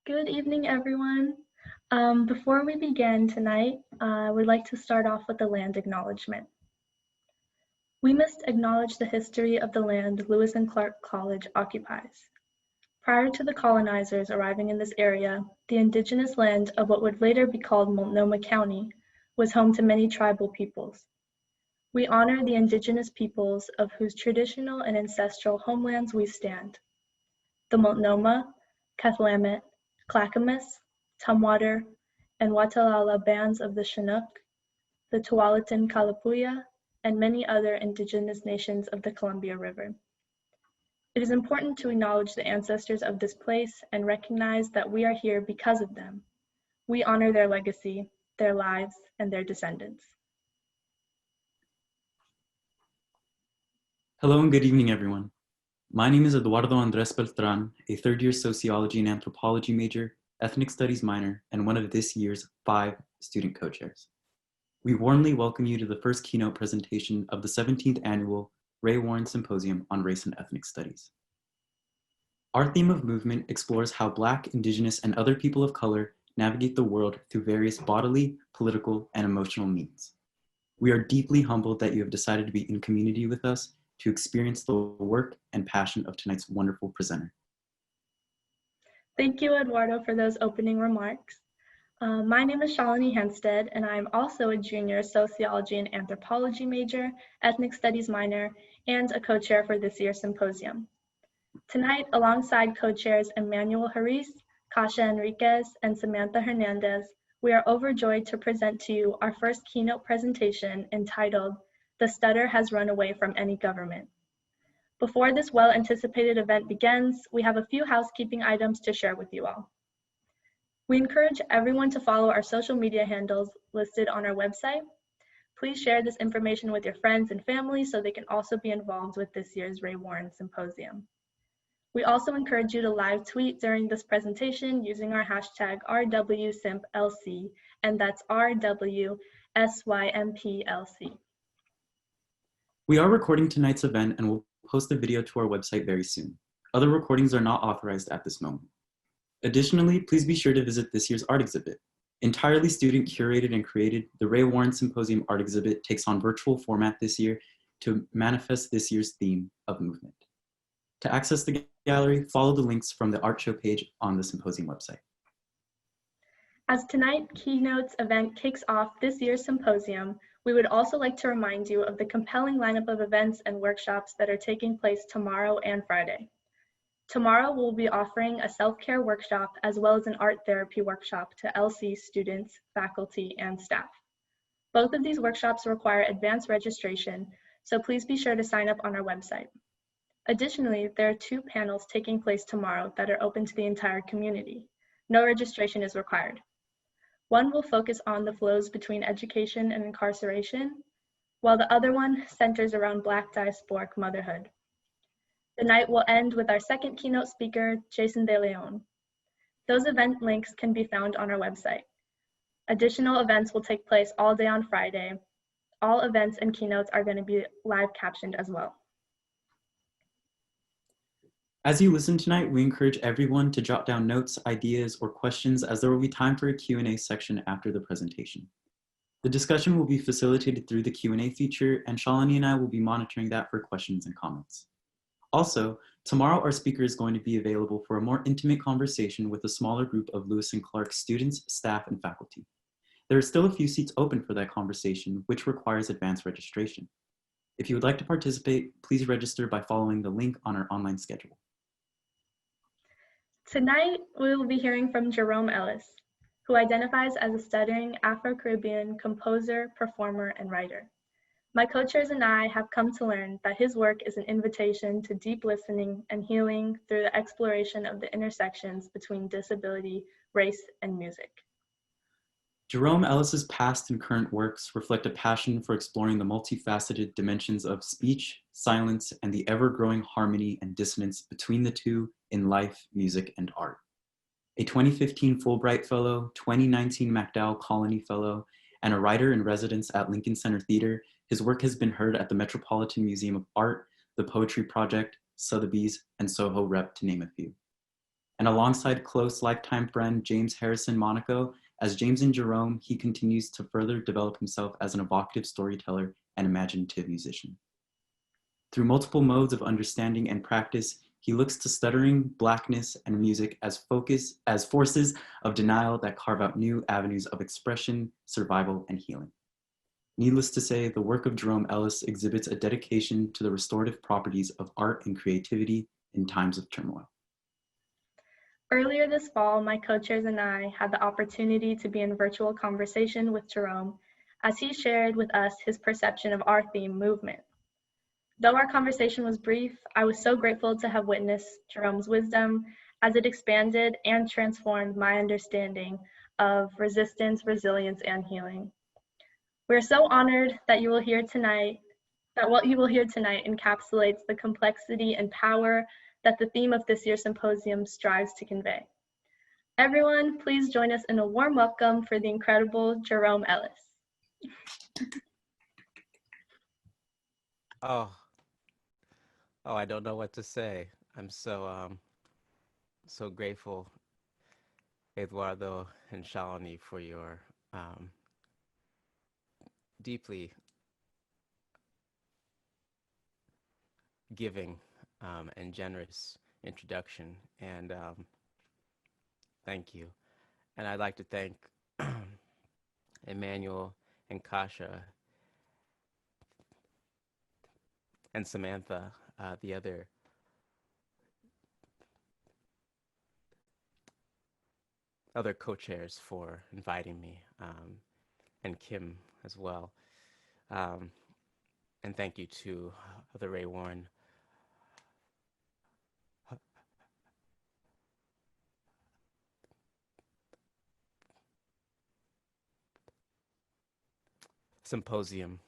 Good evening, everyone. Before we begin tonight, I would like to start off with a land acknowledgement. We must acknowledge the history of the land Lewis and Clark College occupies. Prior to the colonizers arriving in this area, the indigenous land of what would later be called Multnomah County was home to many tribal peoples. We honor the indigenous peoples of whose traditional and ancestral homelands we stand. The Multnomah, Cathlamet, Clackamas, Tumwater, and Watalala bands of the Chinook, the Tualatin Kalapuya, and many other indigenous nations of the Columbia River. It is important to acknowledge the ancestors of this place and recognize that we are here because of them. We honor their legacy, their lives, and their descendants. Hello and good evening, everyone. My name is Eduardo Andres Beltran, a third-year sociology and anthropology major, ethnic studies minor, and one of this year's 5 student co-chairs. We warmly welcome you to the first keynote presentation of the 17th Annual Ray Warren Symposium on Race and Ethnic Studies. Our theme of movement explores how Black, Indigenous, and other people of color navigate the world through various bodily, political, and emotional means. We are deeply humbled that you have decided to be in community with us to experience the work and passion of tonight's wonderful presenter. Thank you, Eduardo, for those opening remarks. My name is Shalini Henstead, and I am also a junior sociology and anthropology major, ethnic studies minor, and a co-chair for this year's symposium. Tonight, alongside co-chairs Emmanuel Harris, Kasha Enriquez, and Samantha Hernandez, we are overjoyed to present to you our first keynote presentation entitled, "The Stutter Has Run Away from Any Government." Before this well-anticipated event begins, we have a few housekeeping items to share with you all. We encourage everyone to follow our social media handles listed on our website. Please share this information with your friends and family so they can also be involved with this year's Ray Warren Symposium. We also encourage you to live tweet during this presentation using our hashtag RWSympLC, and that's RWSYMPLC. We are recording tonight's event and will post the video to our website very soon. Other recordings are not authorized at this moment. Additionally, please be sure to visit this year's art exhibit. Entirely student curated and created, the Ray Warren Symposium art exhibit takes on virtual format this year to manifest this year's theme of movement. To access the gallery, follow the links from the art show page on the symposium website. As tonight's keynotes event kicks off this year's symposium, we would also like to remind you of the compelling lineup of events and workshops that are taking place tomorrow and Friday. Tomorrow, we'll be offering a self-care workshop as well as an art therapy workshop to LC students, faculty, and staff. Both of these workshops require advanced registration, so please be sure to sign up on our website. Additionally, there are 2 panels taking place tomorrow that are open to the entire community. No registration is required. One will focus on the flows between education and incarceration, while the other one centers around Black diasporic motherhood. The night will end with our second keynote speaker, Jason De Leon. Those event links can be found on our website. Additional events will take place all day on Friday. All events and keynotes are going to be live captioned as well. As you listen tonight, we encourage everyone to jot down notes, ideas, or questions as there will be time for a Q&A section after the presentation. The discussion will be facilitated through the Q&A feature, and Shalini and I will be monitoring that for questions and comments. Also, tomorrow our speaker is going to be available for a more intimate conversation with a smaller group of Lewis and Clark students, staff, and faculty. There are still a few seats open for that conversation, which requires advanced registration. If you would like to participate, please register by following the link on our online schedule. Tonight, we will be hearing from Jerome Ellis, who identifies as a stuttering Afro-Caribbean composer, performer, and writer. My co-chairs and I have come to learn that his work is an invitation to deep listening and healing through the exploration of the intersections between disability, race, and music. Jerome Ellis's past and current works reflect a passion for exploring the multifaceted dimensions of speech, silence, and the ever-growing harmony and dissonance between the two in life, music, and art. A 2015 Fulbright Fellow, 2019 MacDowell Colony Fellow, and a writer in residence at Lincoln Center Theater, his work has been heard at the Metropolitan Museum of Art, the Poetry Project, Sotheby's, and Soho Rep, to name a few. And alongside close lifetime friend James Harrison Monaco, as James and Jerome, he continues to further develop himself as an evocative storyteller and imaginative musician. Through multiple modes of understanding and practice, he looks to stuttering, blackness, and music as forces of denial that carve out new avenues of expression, survival, and healing. Needless to say, the work of Jerome Ellis exhibits a dedication to the restorative properties of art and creativity in times of turmoil. Earlier this fall, my co-chairs and I had the opportunity to be in virtual conversation with Jerome as he shared with us his perception of our theme, movement. Though our conversation was brief, I was so grateful to have witnessed Jerome's wisdom as it expanded and transformed my understanding of resistance, resilience, and healing. We're so honored that what you will hear tonight encapsulates the complexity and power that the theme of this year's symposium strives to convey. Everyone, please join us in a warm welcome for the incredible Jerome Ellis. Oh, I don't know what to say. I'm so grateful, Eduardo and Shalini, for your deeply giving and generous introduction. And thank you. And I'd like to thank Emmanuel and Kasha and Samantha, the other co-chairs, for inviting me, and Kim as well. And thank you to the Ray Warren Symposium,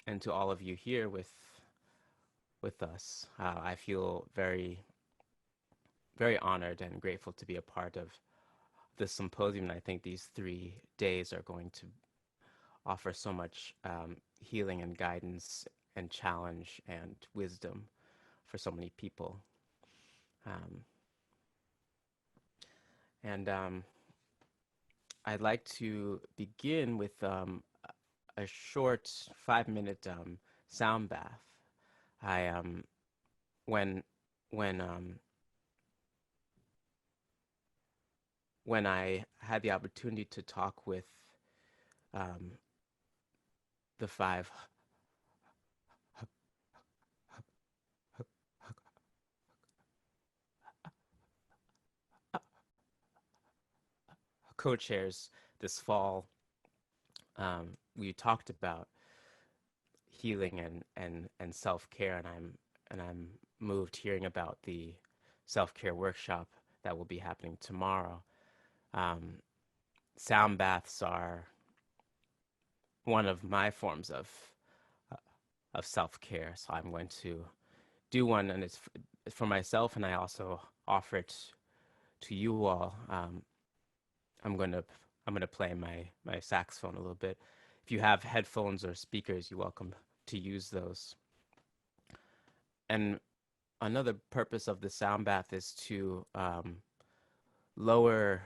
and to all of you here with us. I feel very, very honored and grateful to be a part of this symposium. And I think these 3 days are going to offer so much healing and guidance and challenge and wisdom for so many people. I'd like to begin with a short 5-minute sound bath. When I had the opportunity to talk with the 5 co-chairs this fall, we talked about healing and self-care, and I'm moved hearing about the self-care workshop that will be happening tomorrow. Sound baths are one of my forms of self-care, so I'm going to do one, and it's for myself, and I also offer it to you all. I'm gonna play my saxophone a little bit. If you have headphones or speakers, you're welcome to use those. And another purpose of the sound bath is to lower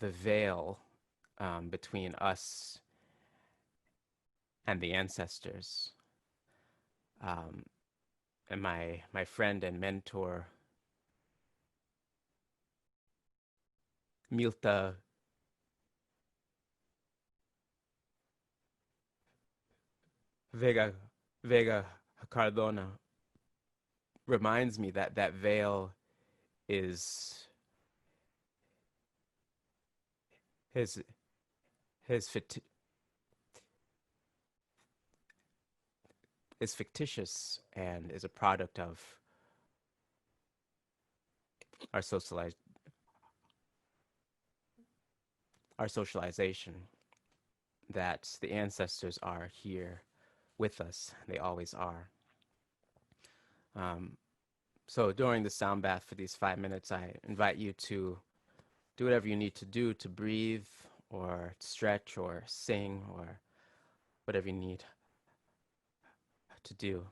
the veil between us and the ancestors. And my friend and mentor, Milta Vega Cardona, reminds me that that veil is fictitious and is a product of our socialization, that the ancestors are here with us. They always are. So during the sound bath for these 5 minutes, I invite you to do whatever you need to do to breathe or stretch or sing or whatever you need to do.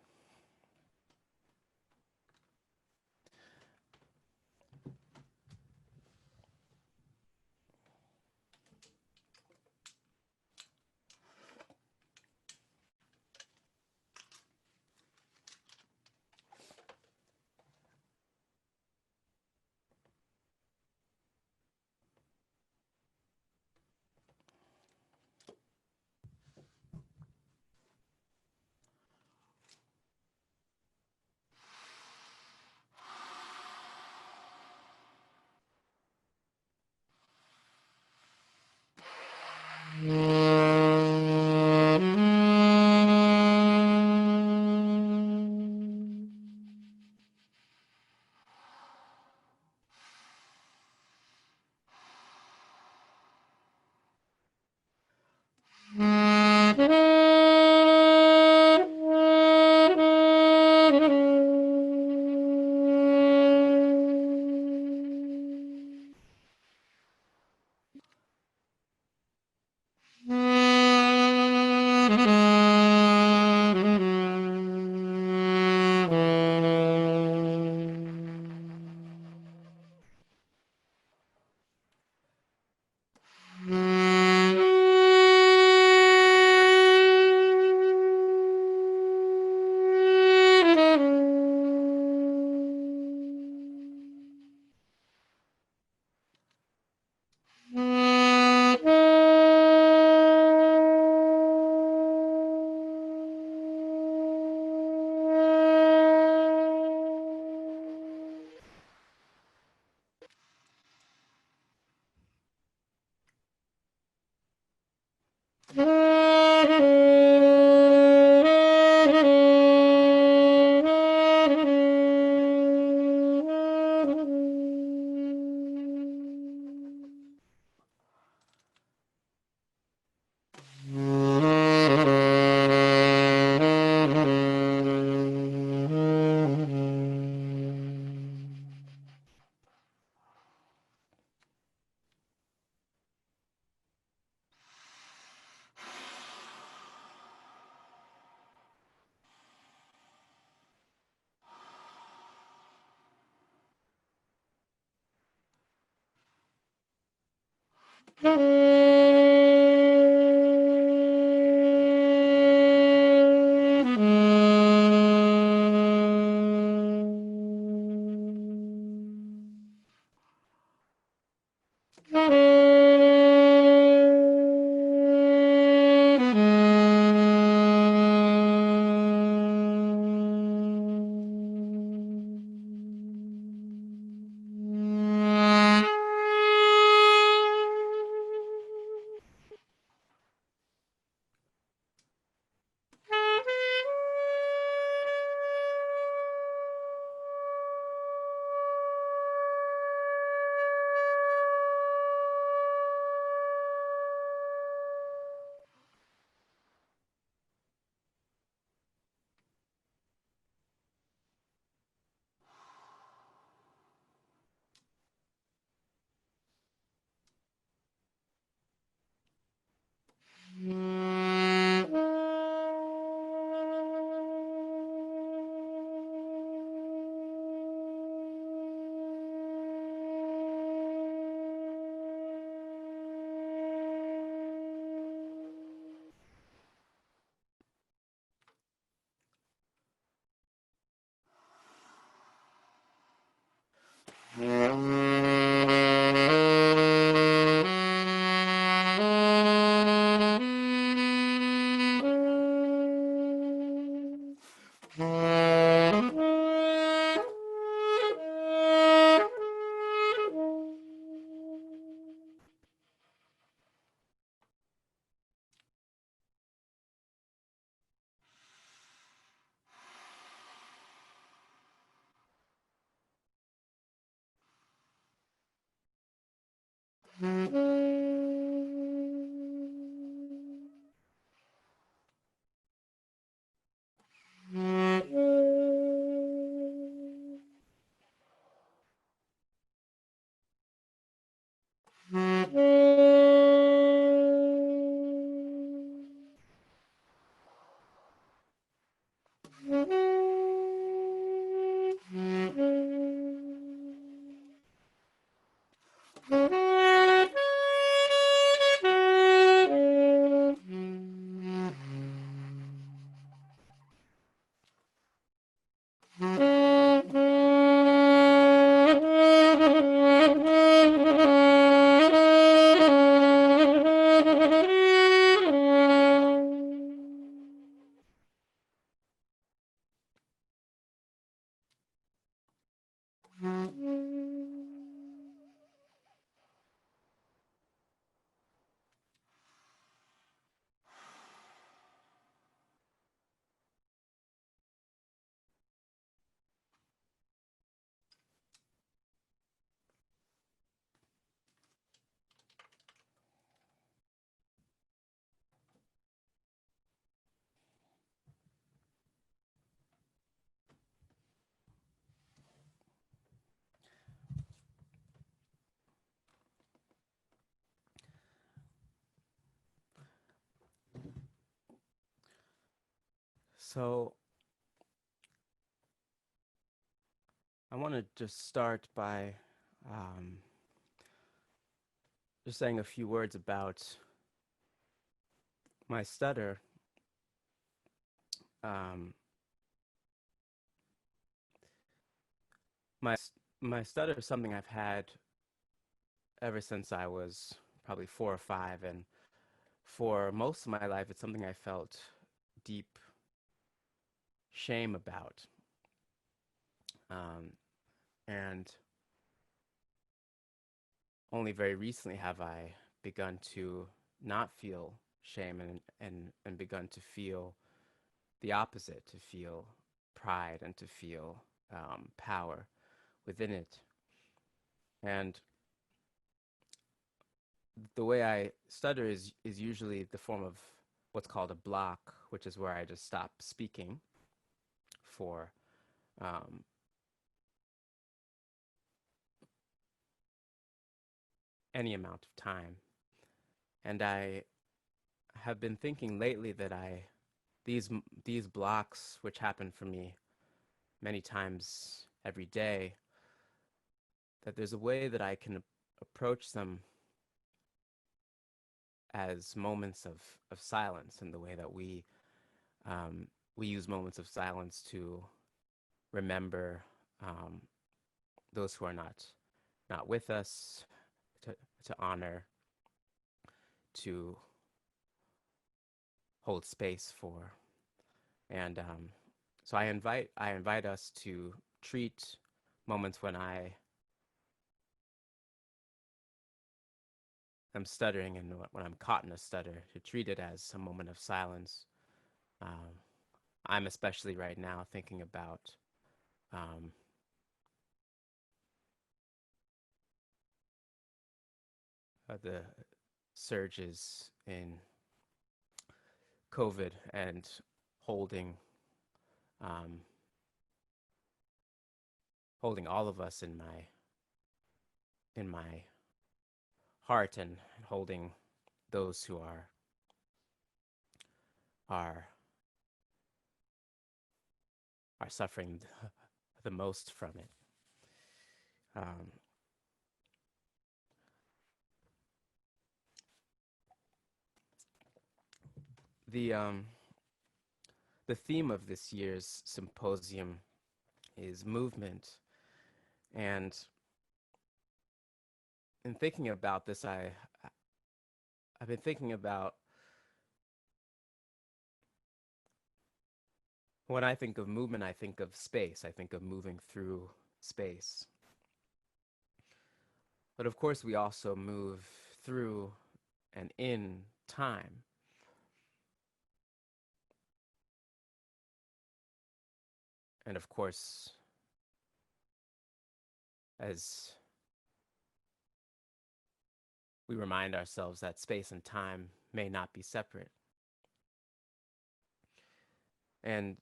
So I want to just start by just saying a few words about my stutter. My stutter is something I've had ever since I was probably 4 or 5, and for most of my life, it's something I felt deep shame about. And only very recently have I begun to not feel shame and begun to feel the opposite, to feel pride and to feel power within it. And the way I stutter is usually the form of what's called a block, which is where I just stop speaking for any amount of time. And I have been thinking lately that these blocks, which happen for me many times every day, that there's a way that I can approach them as moments of silence, in the way that we use moments of silence to remember those who are not with us, to honor, to hold space for. And so I invite us to treat moments when I am stuttering and when I'm caught in a stutter, to treat it as a moment of silence. I'm especially right now thinking about the surges in COVID and holding all of us in my heart, and holding those who are suffering the most from it. The theme of this year's symposium is movement, and in thinking about this, I've been thinking about, when I think of movement, I think of space. I think of moving through space. But of course, we also move through and in time. And of course, as we remind ourselves that space and time may not be separate. And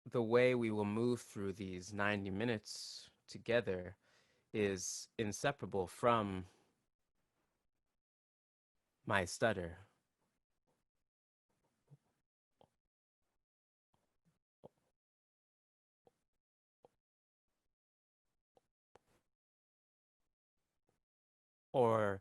the way we will move through these 90 minutes together is inseparable from my stutter. Or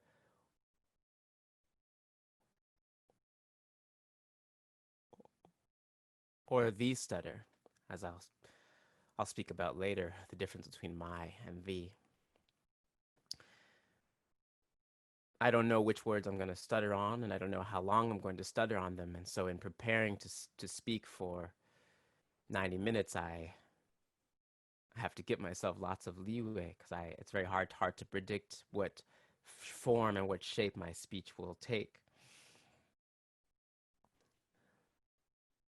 the stutter, as I'll speak about later, the difference between my and the. I don't know which words I'm going to stutter on, and I don't know how long I'm going to stutter on them. And so in preparing to speak for 90 minutes, I have to give myself lots of leeway, because it's very hard to predict what form and what shape my speech will take.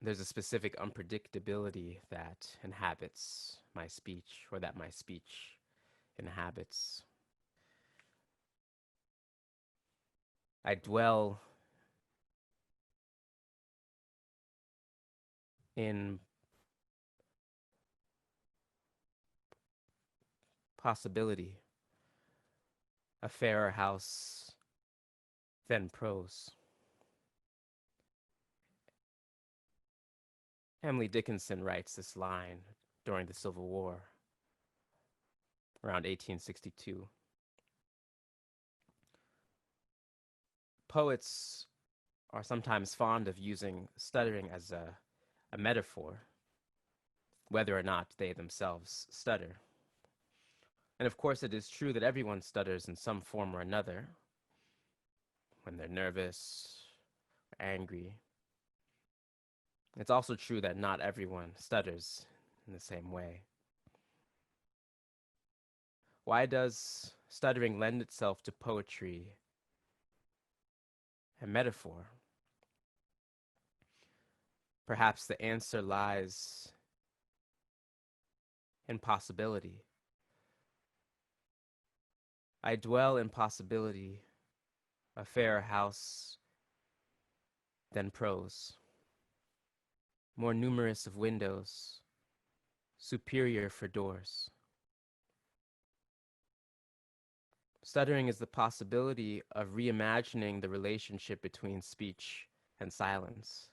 There's a specific unpredictability that inhabits my speech, or that my speech inhabits. I dwell in possibility, a fairer house than prose. Emily Dickinson writes this line during the Civil War, around 1862. Poets are sometimes fond of using stuttering as a metaphor, whether or not they themselves stutter. And of course, it is true that everyone stutters in some form or another when they're nervous or angry. It's also true that not everyone stutters in the same way. Why does stuttering lend itself to poetry and metaphor? Perhaps the answer lies in possibility. I dwell in possibility, a fairer house than prose, more numerous of windows, superior for doors. Stuttering is the possibility of reimagining the relationship between speech and silence,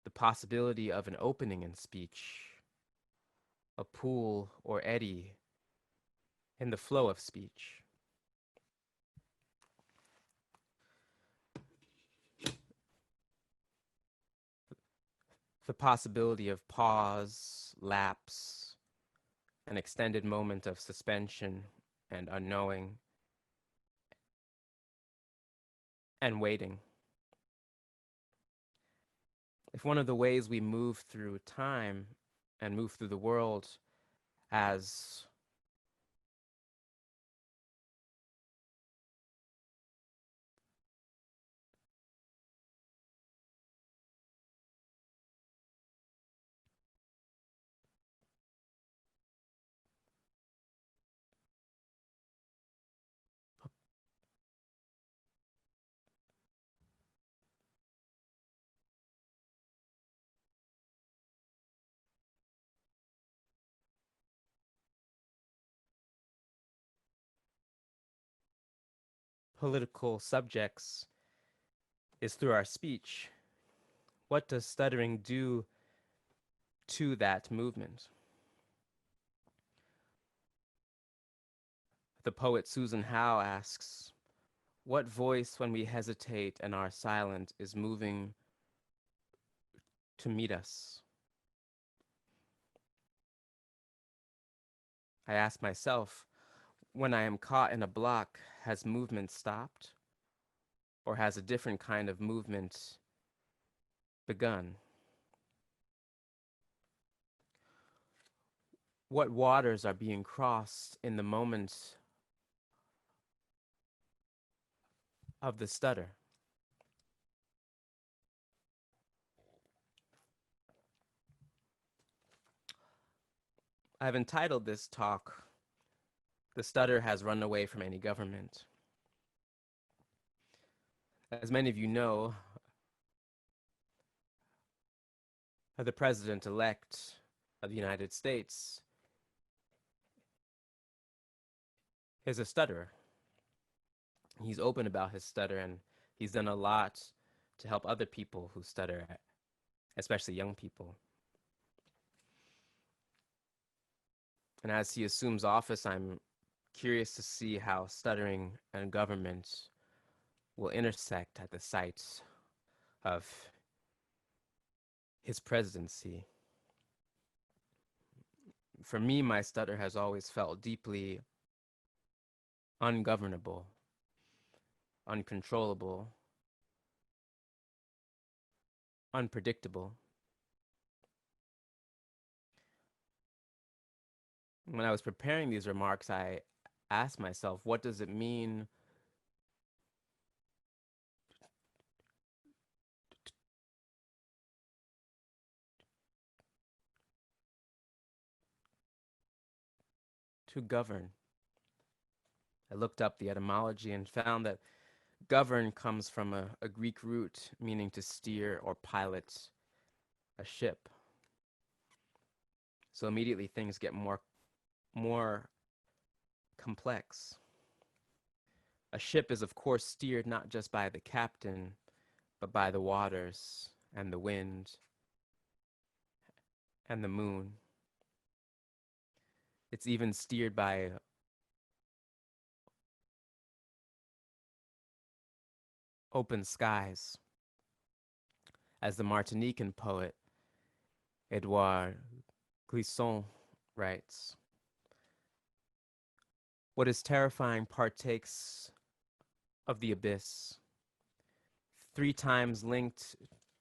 the possibility of an opening in speech, a pool or eddy in the flow of speech. The possibility of pause, lapse, an extended moment of suspension and unknowing, and waiting. If one of the ways we move through time and move through the world as political subjects is through our speech, what does stuttering do to that movement? The poet Susan Howe asks, what voice when we hesitate and are silent is moving to meet us? I ask myself, when I am caught in a block, has movement stopped? Or has a different kind of movement begun? What waters are being crossed in the moment of the stutter? I've entitled this talk, "The Stutter Has Run Away from Any Government." As many of you know, the President-elect of the United States is a stutterer. He's open about his stutter, and he's done a lot to help other people who stutter, especially young people. And as he assumes office, I'm curious to see how stuttering and government will intersect at the site of his presidency. For me, my stutter has always felt deeply ungovernable, uncontrollable, unpredictable. When I was preparing these remarks, I asked myself, what does it mean to govern? I looked up the etymology and found that govern comes from a Greek root meaning to steer or pilot a ship. So immediately things get more complex. A ship is, of course, steered not just by the captain, but by the waters and the wind and the moon. It's even steered by open skies. As the Martinican poet Edouard Glissant writes, "What is terrifying partakes of the abyss, 3 times linked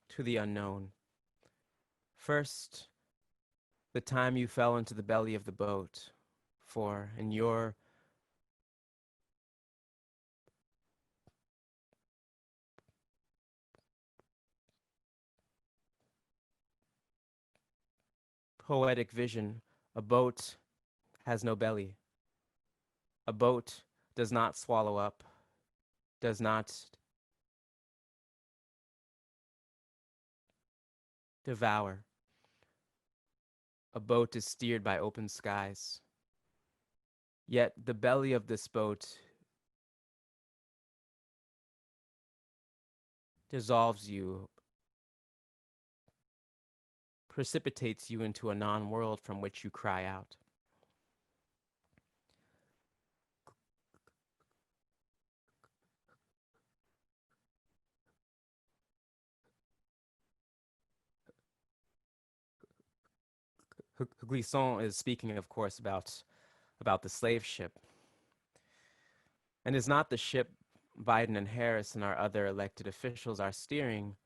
to the unknown. First, the time you fell into the belly of the boat, for in your poetic vision, a boat has no belly. A boat does not swallow up, does not devour. A boat is steered by open skies. Yet the belly of this boat dissolves you, precipitates you into a non-world from which you cry out. Glissant is speaking, of course, about the slave ship. And is not the ship Biden and Harris and our other elected officials are steering,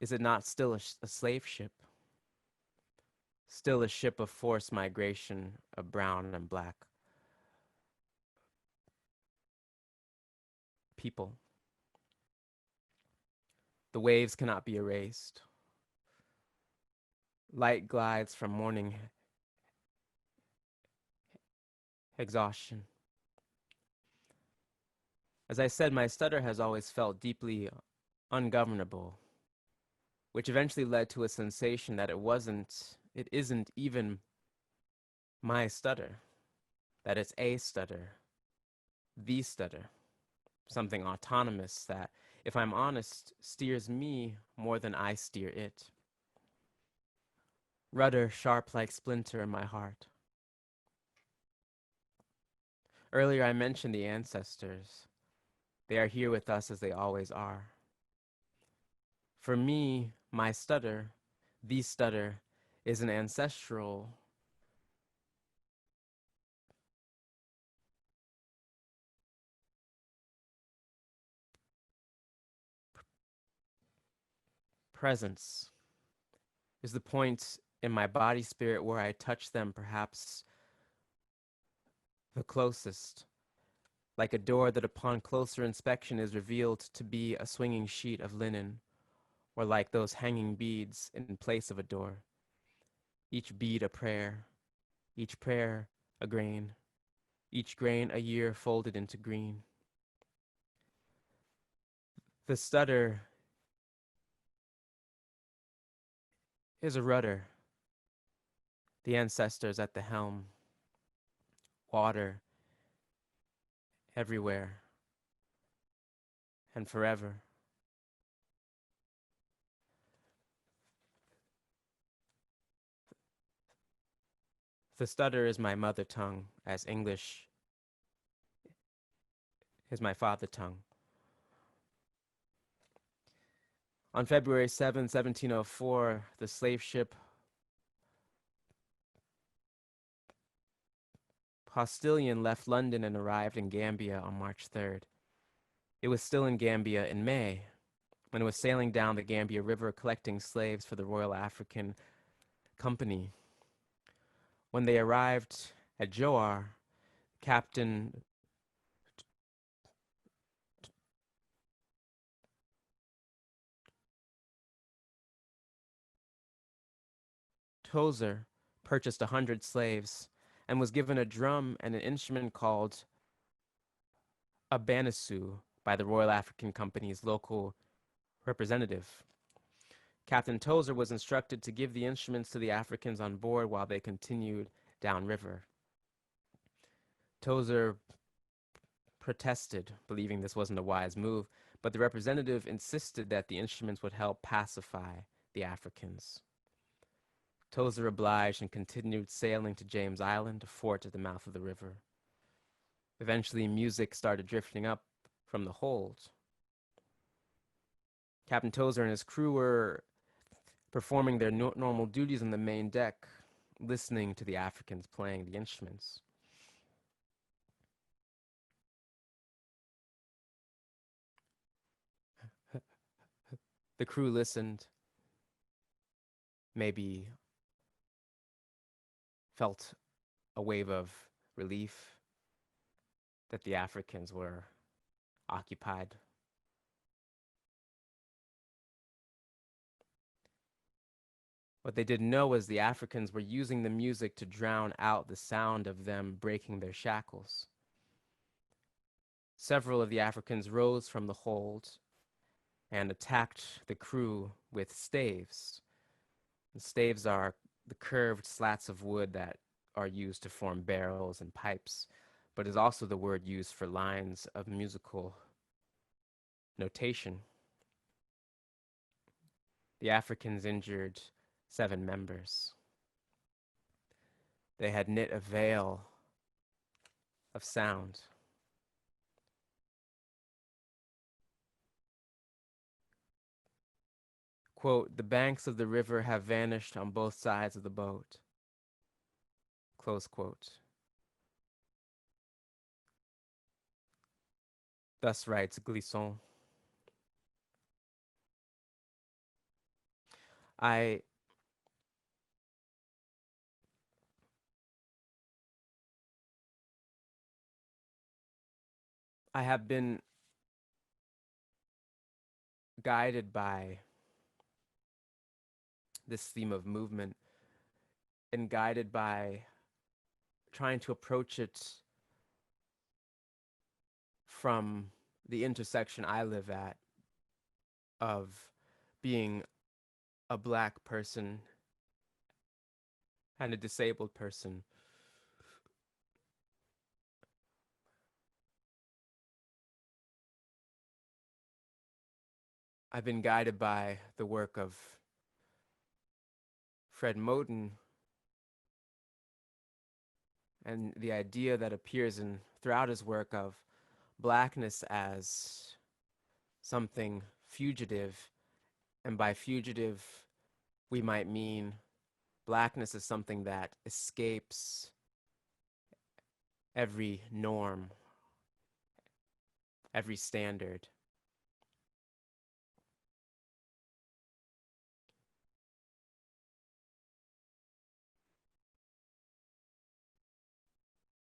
is it not still a slave ship? Still a ship of forced migration of brown and black people. The waves cannot be erased. Light glides from morning exhaustion. As I said, my stutter has always felt deeply ungovernable, which eventually led to a sensation that it isn't even my stutter, that it's a stutter, the stutter, something autonomous that, if I'm honest, steers me more than I steer it. Rudder sharp like splinter in my heart. Earlier I mentioned the ancestors. They are here with us as they always are. For me, my stutter, the stutter, is an ancestral presence, is the point in my body spirit where I touch them perhaps the closest, like a door that upon closer inspection is revealed to be a swinging sheet of linen, or like those hanging beads in place of a door. Each bead a prayer, each prayer a grain, each grain a year folded into green. The stutter is a rudder, the ancestors at the helm, water everywhere and forever. The stutter is my mother tongue, as English is my father tongue. On February 7, 1704, the slave ship Postilion left London and arrived in Gambia on March 3rd. It was still in Gambia in May, when it was sailing down the Gambia River collecting slaves for the Royal African Company. When they arrived at Johar, Captain Tozer purchased 100 slaves and was given a drum and an instrument called a banisu by the Royal African Company's local representative. Captain Tozer was instructed to give the instruments to the Africans on board while they continued downriver. Tozer protested, believing this wasn't a wise move, but the representative insisted that the instruments would help pacify the Africans. Tozer obliged and continued sailing to James Island, a fort at the mouth of the river. Eventually, music started drifting up from the hold. Captain Tozer and his crew were performing their normal duties on the main deck, listening to the Africans playing the instruments. The crew listened, maybe felt a wave of relief that the Africans were occupied. What they didn't know was the Africans were using the music to drown out the sound of them breaking their shackles. Several of the Africans rose from the hold and attacked the crew with staves. The staves are the curved slats of wood that are used to form barrels and pipes, but is also the word used for lines of musical notation. The Africans injured 7 members. They had knit a veil of sound. Quote, "The banks of the river have vanished on both sides of the boat." Close quote. Thus writes Glisson. I have been guided by this theme of movement and guided by trying to approach it from the intersection I live at of being a Black person and a disabled person. I've been guided by the work of Fred Moten and the idea that appears throughout his work of Blackness as something fugitive, and by fugitive we might mean Blackness is something that escapes every norm, every standard.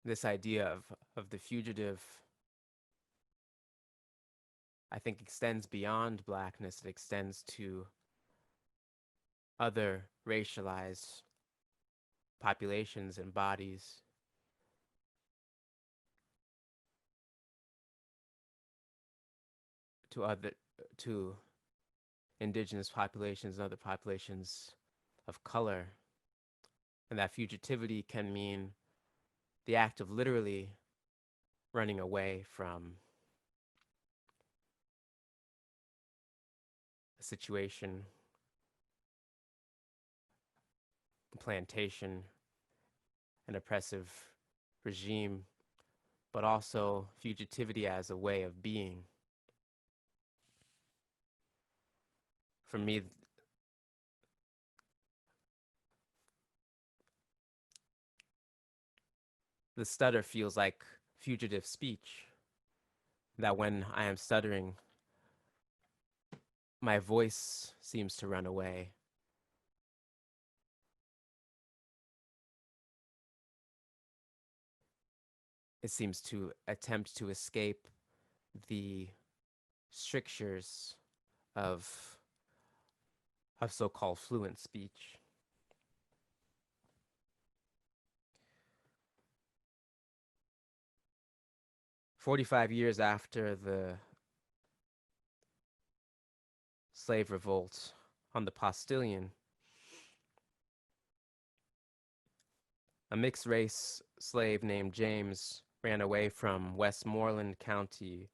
This idea of the fugitive, I think, extends beyond Blackness. It extends to other racialized populations and bodies. To Indigenous populations and other populations of color. And that fugitivity can mean the act of literally running away from a situation, a plantation, an oppressive regime, but also fugitivity as a way of being. For me, the stutter feels like fugitive speech, that when I am stuttering, my voice seems to run away. It seems to attempt to escape the strictures of so-called fluent speech. "45 years after the slave revolt on the Postilion, a mixed-race slave named James ran away from Westmoreland County,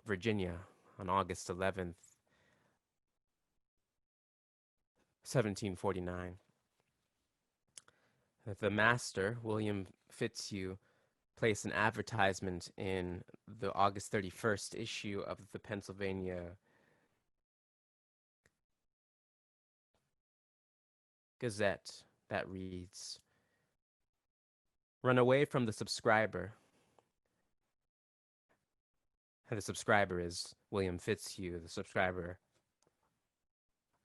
Virginia, on August 11th, 1749. The master, William Fitzhugh, placed an advertisement in the August 31st issue of the Pennsylvania Gazette that reads, "Run away from the subscriber." And the subscriber is William Fitzhugh, the subscriber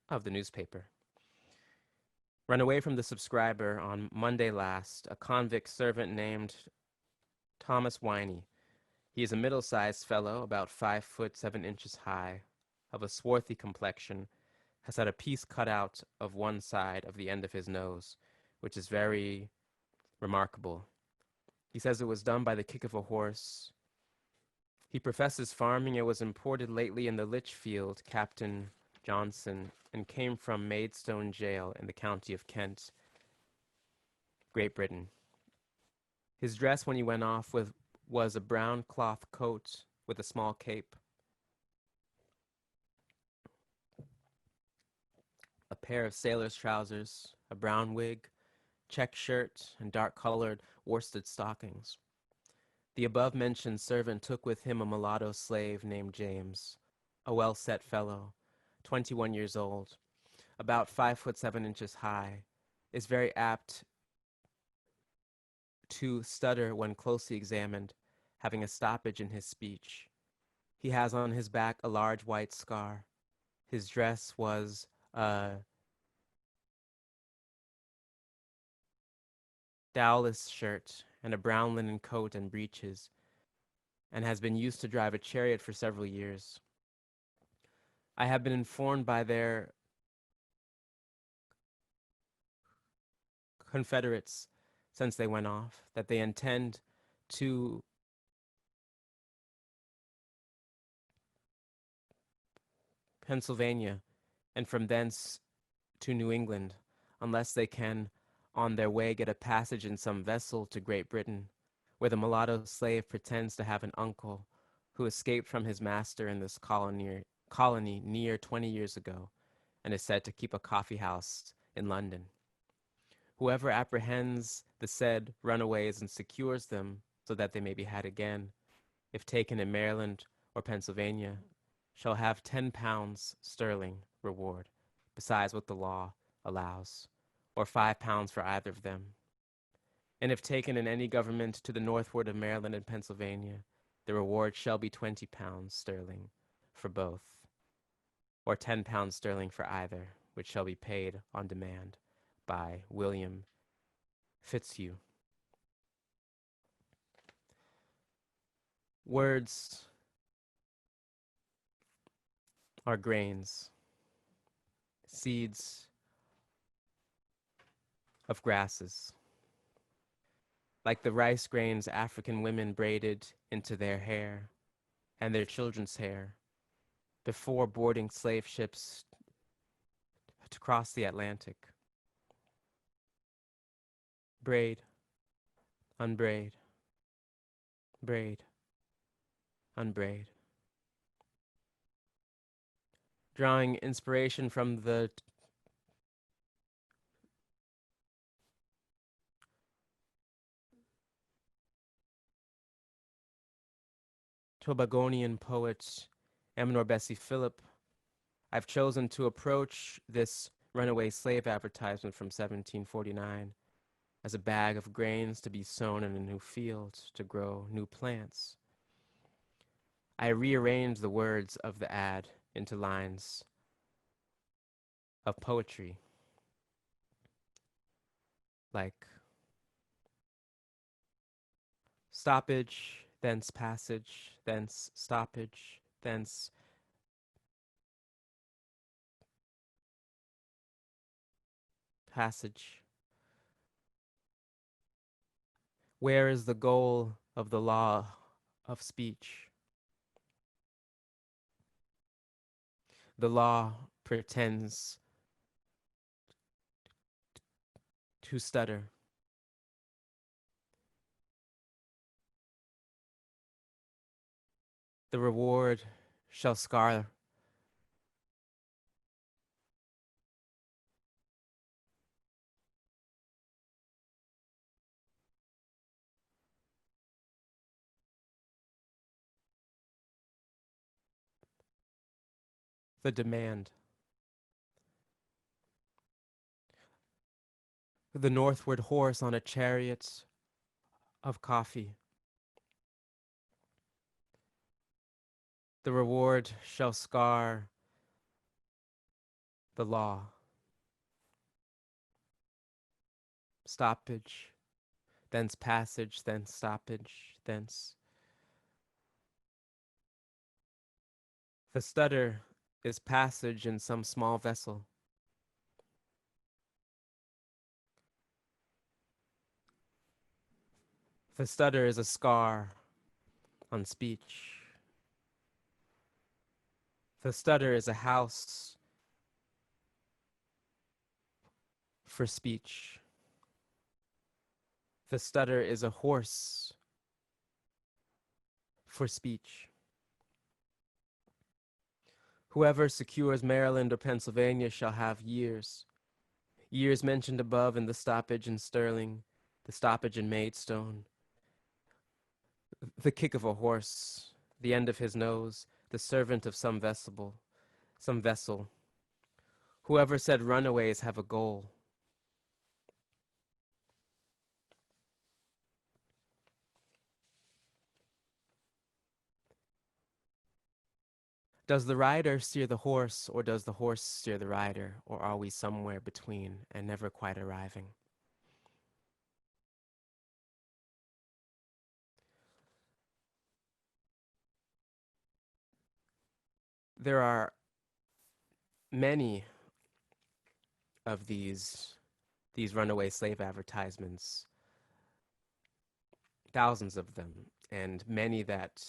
of the newspaper. "Run away from the subscriber on Monday last, a convict servant named Thomas Winey. He is a middle-sized fellow, about 5 foot 7 inches high, of a swarthy complexion, has had a piece cut out of one side of the end of his nose, which is very remarkable. He says it was done by the kick of a horse. He professes farming. It was imported lately in the Litchfield, Captain Johnson, and came from Maidstone Jail in the county of Kent, Great Britain. His dress when he went off was a brown cloth coat with a small cape, a pair of sailor's trousers, a brown wig, check shirt, and dark-colored worsted stockings. The above-mentioned servant took with him a mulatto slave named James, a well-set fellow, 21 years old, about 5 foot 7 inches high, is very apt to stutter when closely examined, having a stoppage in his speech. He has on his back a large white scar. His dress was a dowless shirt and a brown linen coat and breeches, and has been used to drive a chariot for several years. I have been informed by their confederates since they went off that they intend to Pennsylvania and from thence to New England, unless they can on their way get a passage in some vessel to Great Britain, where the mulatto slave pretends to have an uncle who escaped from his master in this colony near 20 years ago, and is said to keep a coffee house in London. Whoever apprehends the said runaways and secures them so that they may be had again, if taken in Maryland or Pennsylvania, shall have 10 pounds sterling reward, besides what the law allows, or 5 pounds for either of them. And if taken in any government to the northward of Maryland and Pennsylvania, the reward shall be 20 pounds sterling for both, or 10 pounds sterling for either, which shall be paid on demand by William Fitzhugh. Words are grains, seeds of grasses. Like the rice grains African women braided into their hair and their children's hair before boarding slave ships to cross the Atlantic. Braid, unbraid, braid, unbraid. Drawing inspiration from the Tobagonian poet Eminor Bessie Phillip, I've chosen to approach this runaway slave advertisement from 1749 as a bag of grains to be sown in a new field to grow new plants. I rearranged the words of the ad into lines of poetry, like stoppage, thence passage, thence stoppage, thence passage. Where is the goal of the law of speech? The law pretends to stutter. The reward shall scar the demand. The northward horse on a chariot of coffee. The reward shall scar the law. Stoppage, thence passage, thence stoppage, thence. The stutter is passage in some small vessel. The stutter is a scar on speech. The stutter is a house for speech. The stutter is a horse for speech. Whoever secures Maryland or Pennsylvania shall have years. Years mentioned above in the stoppage in Sterling, the stoppage in Maidstone. The kick of a horse, the end of his nose, the servant of some vessel. Whoever said runaways have a goal. Does the rider steer the horse, or does the horse steer the rider, or are we somewhere between and never quite arriving? There are many of these runaway slave advertisements, thousands of them, and many that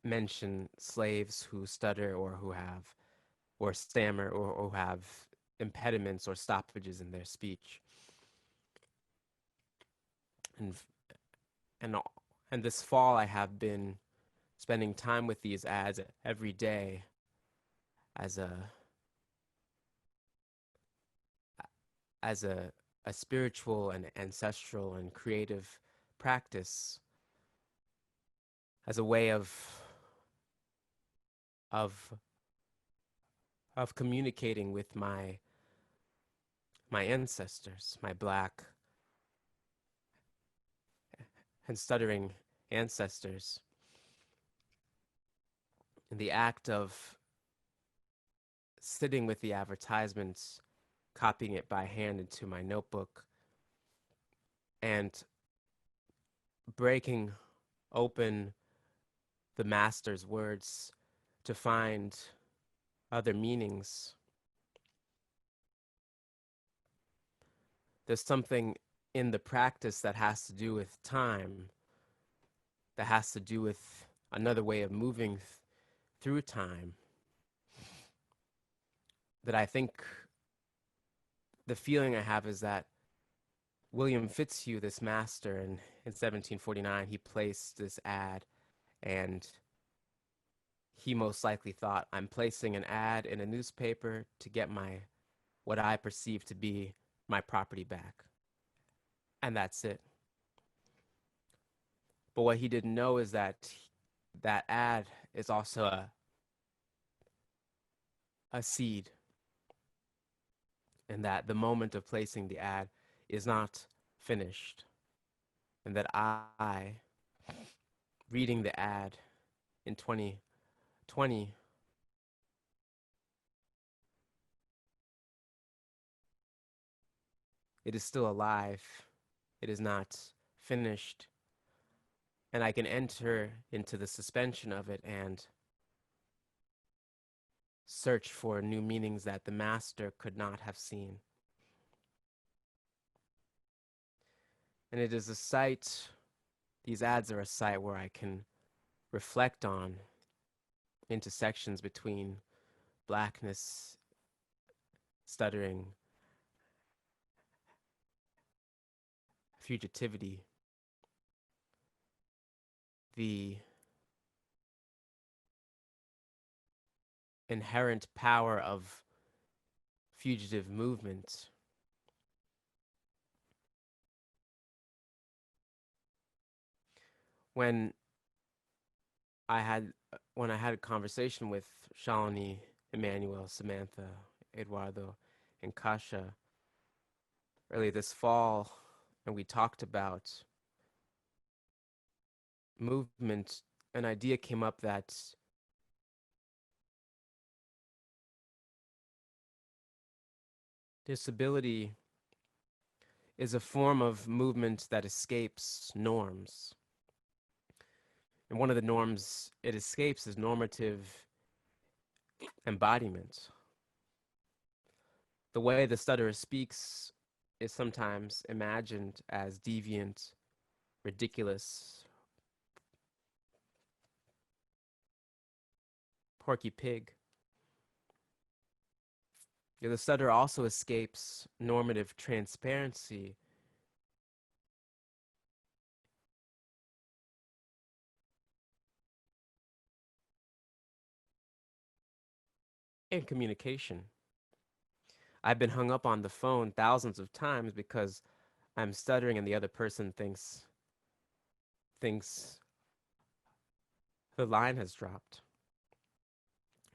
mention slaves who stutter or stammer or who have impediments or stoppages in their speech. And this fall I have been spending time with these ads every day as a spiritual and ancestral and creative practice, as a way of communicating with my ancestors, my Black and stuttering ancestors. In the act of sitting with the advertisements, copying it by hand into my notebook, and breaking open the master's words to find other meanings. There's something in the practice that has to do with time, that has to do with another way of moving through time, that I think the feeling I have is that William Fitzhugh, this master, in 1749, he placed this ad, and he most likely thought, I'm placing an ad in a newspaper to get what I perceive to be my property back. And that's it. But what he didn't know is that that ad is also a seed, and that the moment of placing the ad is not finished, and that I, reading the ad in 2020, it is still alive, it is not finished, and I can enter into the suspension of it and search for new meanings that the master could not have seen. And it is a site, these ads are a site where I can reflect on intersections between blackness, stuttering, fugitivity, the inherent power of fugitive movement. When I had when I had a conversation with Shalini, Emmanuel, Samantha, Eduardo, and Kasha earlier this fall, and we talked about movement, an idea came up that disability is a form of movement that escapes norms. And one of the norms it escapes is normative embodiment. The way the stutterer speaks is sometimes imagined as deviant, ridiculous, Porky Pig. The stutterer also escapes normative transparency in communication. I've been hung up on the phone thousands of times because I'm stuttering and the other person thinks the line has dropped.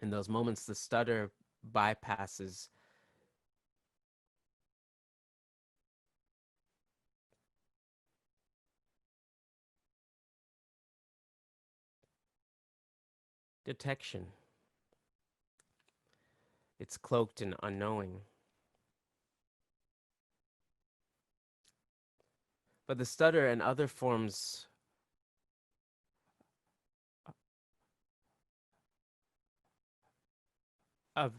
In those moments, the stutter bypasses detection. It's cloaked in unknowing. But the stutter and other forms of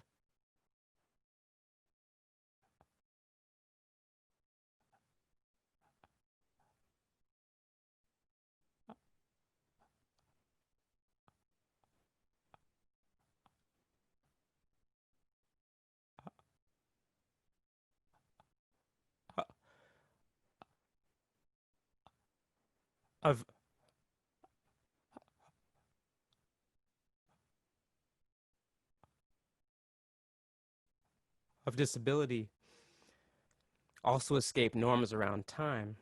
of of disability also escape norms around time.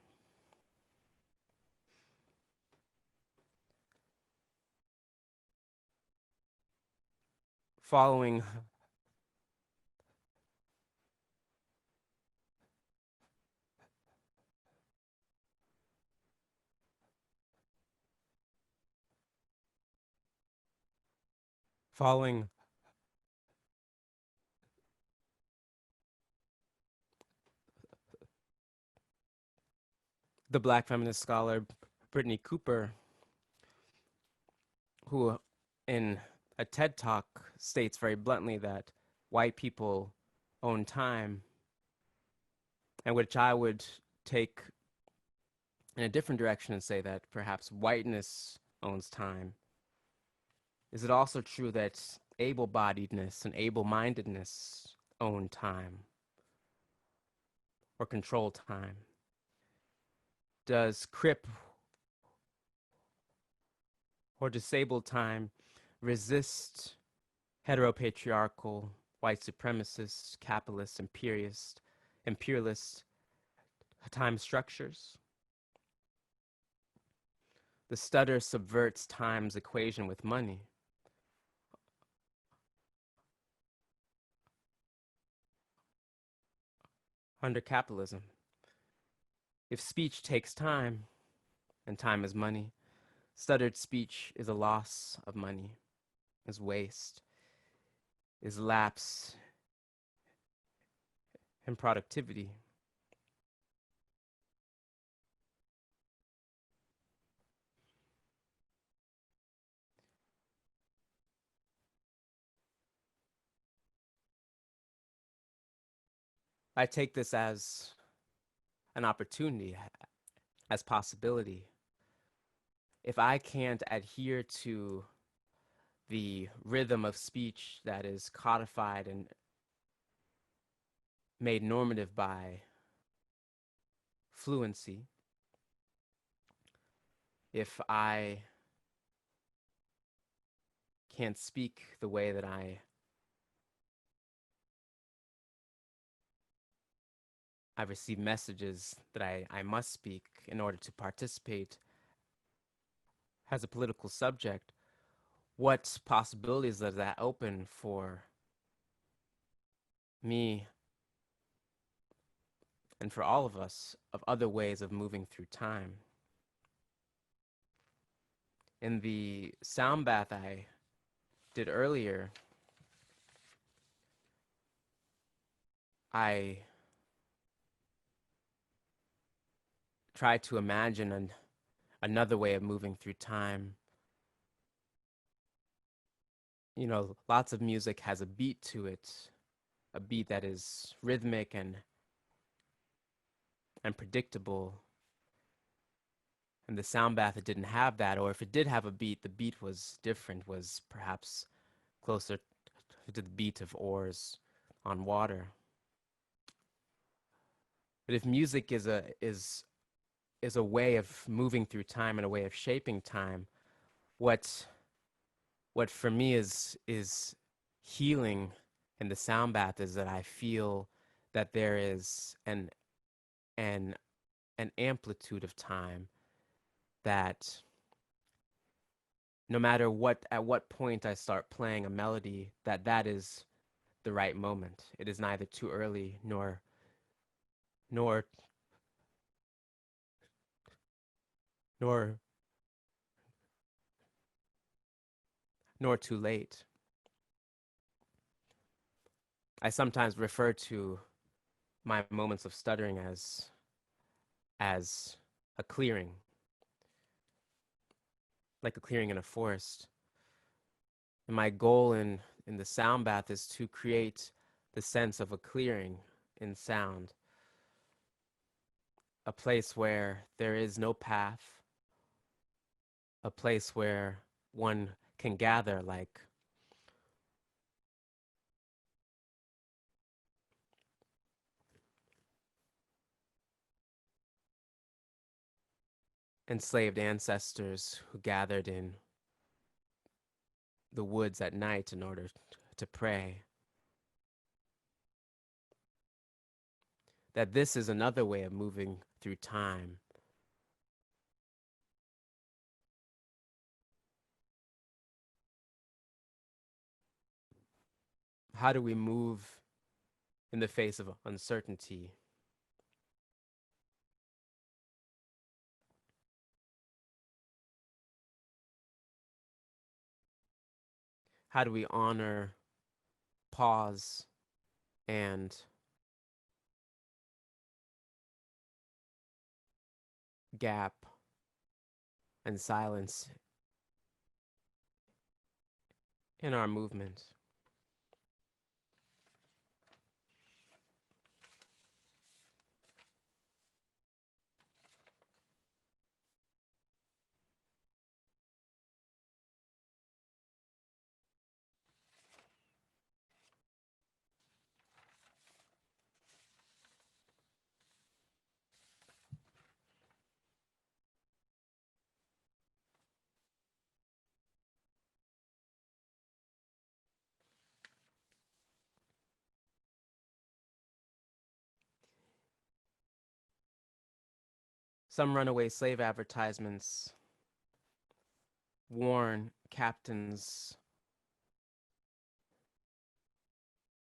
Following following the Black feminist scholar Brittany Cooper, who in a TED Talk states very bluntly that white people own time, and which I would take in a different direction and say that perhaps whiteness owns time. Is it also true that able-bodiedness and able-mindedness own time or control time? Does crip or disabled time resist heteropatriarchal, white supremacist, capitalist, imperialist time structures? The stutter subverts time's equation with money. Under capitalism, if speech takes time, and time is money, stuttered speech is a loss of money, is waste, is lapse in productivity. I take this as an opportunity, as possibility. If I can't adhere to the rhythm of speech that is codified and made normative by fluency, if I can't speak the way that I've received messages that I must speak in order to participate as a political subject, what possibilities does that open for me and for all of us of other ways of moving through time. In the sound bath I did earlier, I tried to imagine another way of moving through time. You know, lots of music has a beat to it, a beat that is rhythmic and predictable. And the sound bath, it didn't have that, or if it did have a beat, the beat was different, was perhaps closer to the beat of oars on water. But if music is a way of moving through time and a way of shaping time, what for me is healing in the sound bath is that I feel that there is an amplitude of time that no matter at what point I start playing a melody, that is the right moment. It is neither too early nor too late. I sometimes refer to my moments of stuttering as a clearing, like a clearing in a forest. And my goal in the sound bath is to create the sense of a clearing in sound, a place where there is no path, a place where one can gather like enslaved ancestors who gathered in the woods at night in order to pray. That this is another way of moving through time. How do we move in the face of uncertainty? How do we honor pause and gap and silence in our movement? Some runaway slave advertisements warn captains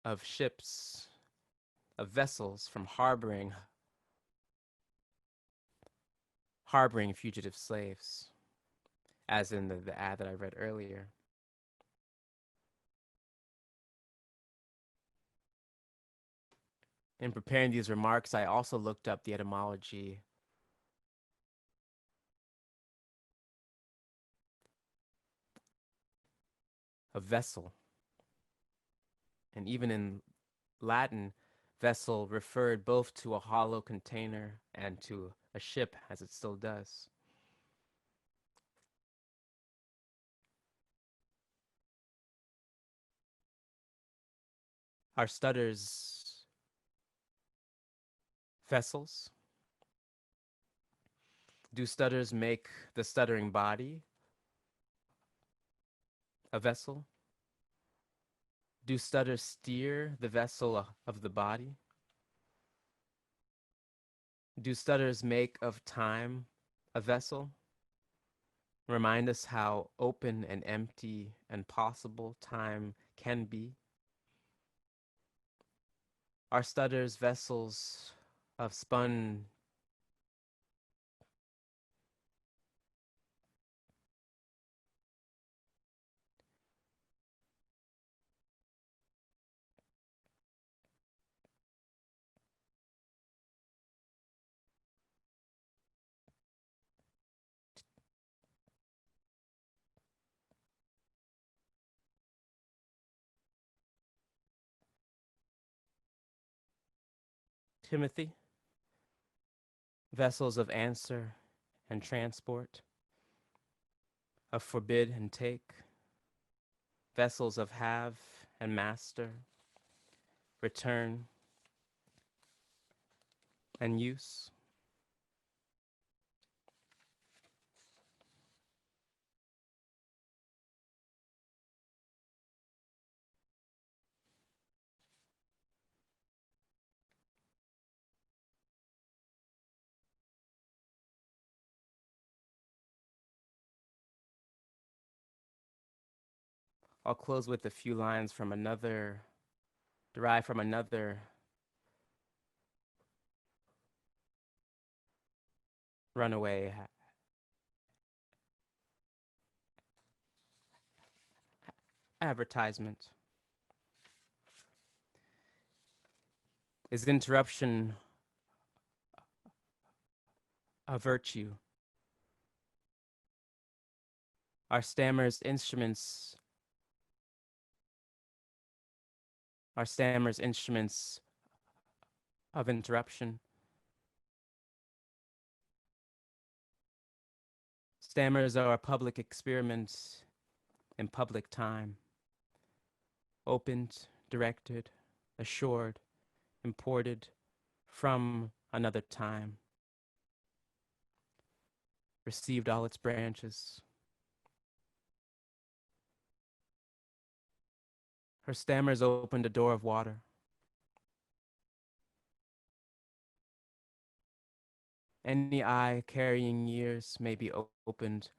of ships, of vessels from harboring fugitive slaves, as in the ad that I read earlier. In preparing these remarks, I also looked up the etymology of vessel. And even in Latin, vessel referred both to a hollow container and to a ship, as it still does. Are stutters vessels? Do stutters make the stuttering body a vessel? Do stutters steer the vessel of the body? Do stutters make of time a vessel? remind us how open and empty and possible time can be. Our stutters vessels of spun Timothy, vessels of answer and transport, of forbid and take, vessels of have and master, return and use. I'll close with a few lines from another, derived from another runaway advertisement. Is interruption a virtue? Are stammers instruments of interruption? Stammers are a public experiment in public time, opened, directed, assured, imported from another time, received all its branches. Her stammers opened a door of water. Any eye carrying years may be opened.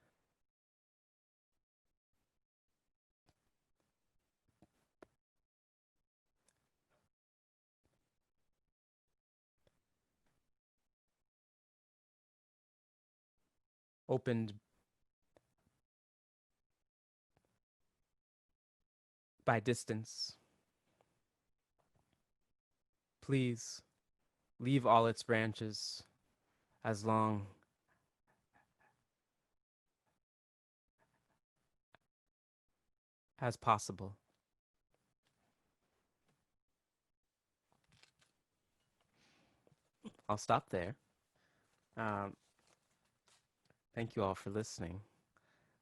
Opened by distance. Please leave all its branches as long as possible. I'll stop there. Thank you all for listening.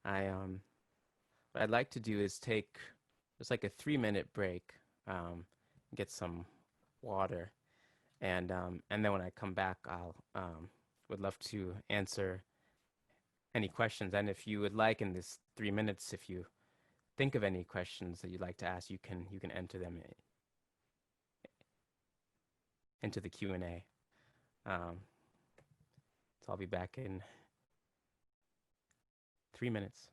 What I'd like to do is take just like a 3-minute break, get some water, and then when I come back, I'll would love to answer any questions. And if you would like, in this 3 minutes, if you think of any questions that you'd like to ask, you can enter them into the Q&A. So I'll be back in 3 minutes.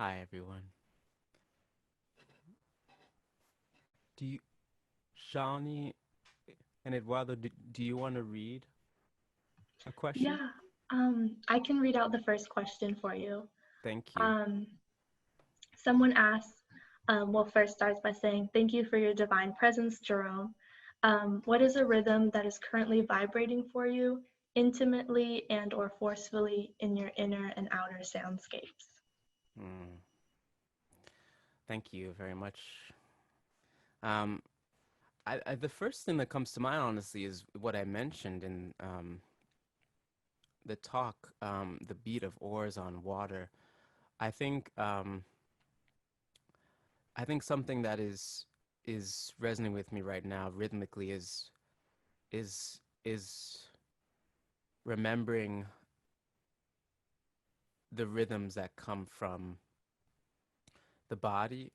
Hi, everyone. Do you, Shawnee and Eduardo, do you want to read a question? Yeah, I can read out the first question for you. Thank you. Um, Someone asks, well, first starts by saying, thank you for your divine presence, Jerome. What is a rhythm that is currently vibrating for you, intimately and or forcefully in your inner and outer soundscapes? Mm, thank you very much. Um, the first thing that comes to mind, honestly, is what I mentioned in the talk, the beat of oars on water. I think um, I think something that is resonating with me right now rhythmically is remembering the rhythms that come from the body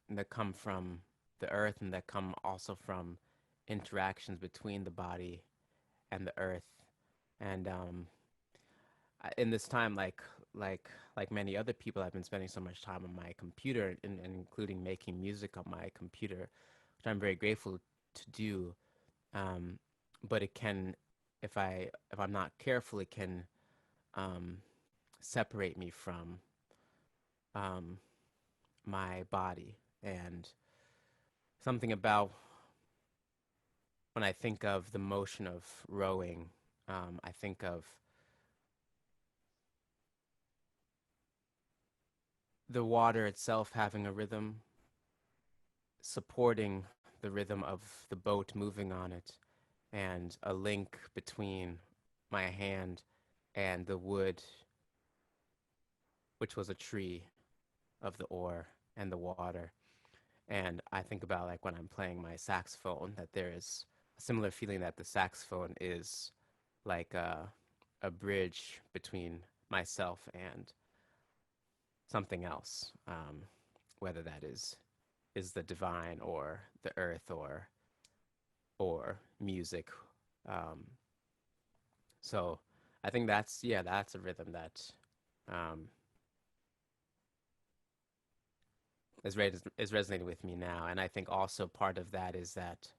and that come from the earth and that come also from interactions between the body and the earth. And in this time, like many other people, I've been spending so much time on my computer, and including making music on my computer, which I'm very grateful to do. Um, but it can, if I'm not careful, it can um, separate me from um, my body. And something about when I think of the motion of rowing, I think of the water itself having a rhythm, supporting the rhythm of the boat moving on it, and a link between my hand and the wood, which was a tree of the oar and the water. And I think about like when I'm playing my saxophone, that there is a similar feeling that the saxophone is like a bridge between myself and something else, whether that is the divine or the earth or music. Um, so I think that's a rhythm that um, is resonating with me now, and I think also part of that is that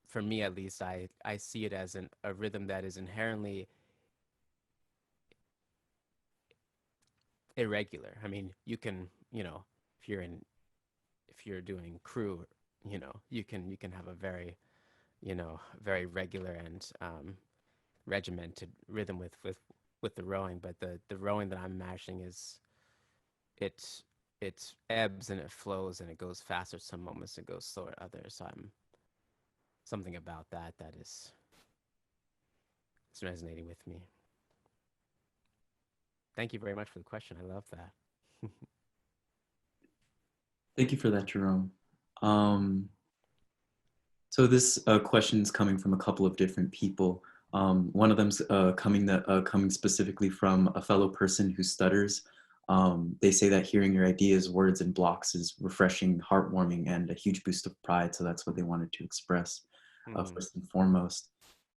for me at least, I see it as a rhythm that is inherently irregular. I mean, you can, if if you're doing crew, you can have a very, very regular and regimented rhythm with the rowing, but the rowing that I'm imagining is it it ebbs and it flows and it goes faster some moments, it goes slower others. So I'm something about that is it's resonating with me. Thank you very much for the question. I love that. Thank you for that, Jerome. Um, so this question is coming from a couple of different people. One of them's coming specifically from a fellow person who stutters. They say that hearing your ideas, words, and blocks is refreshing, heartwarming, and a huge boost of pride. So that's what they wanted to express Mm, first and foremost.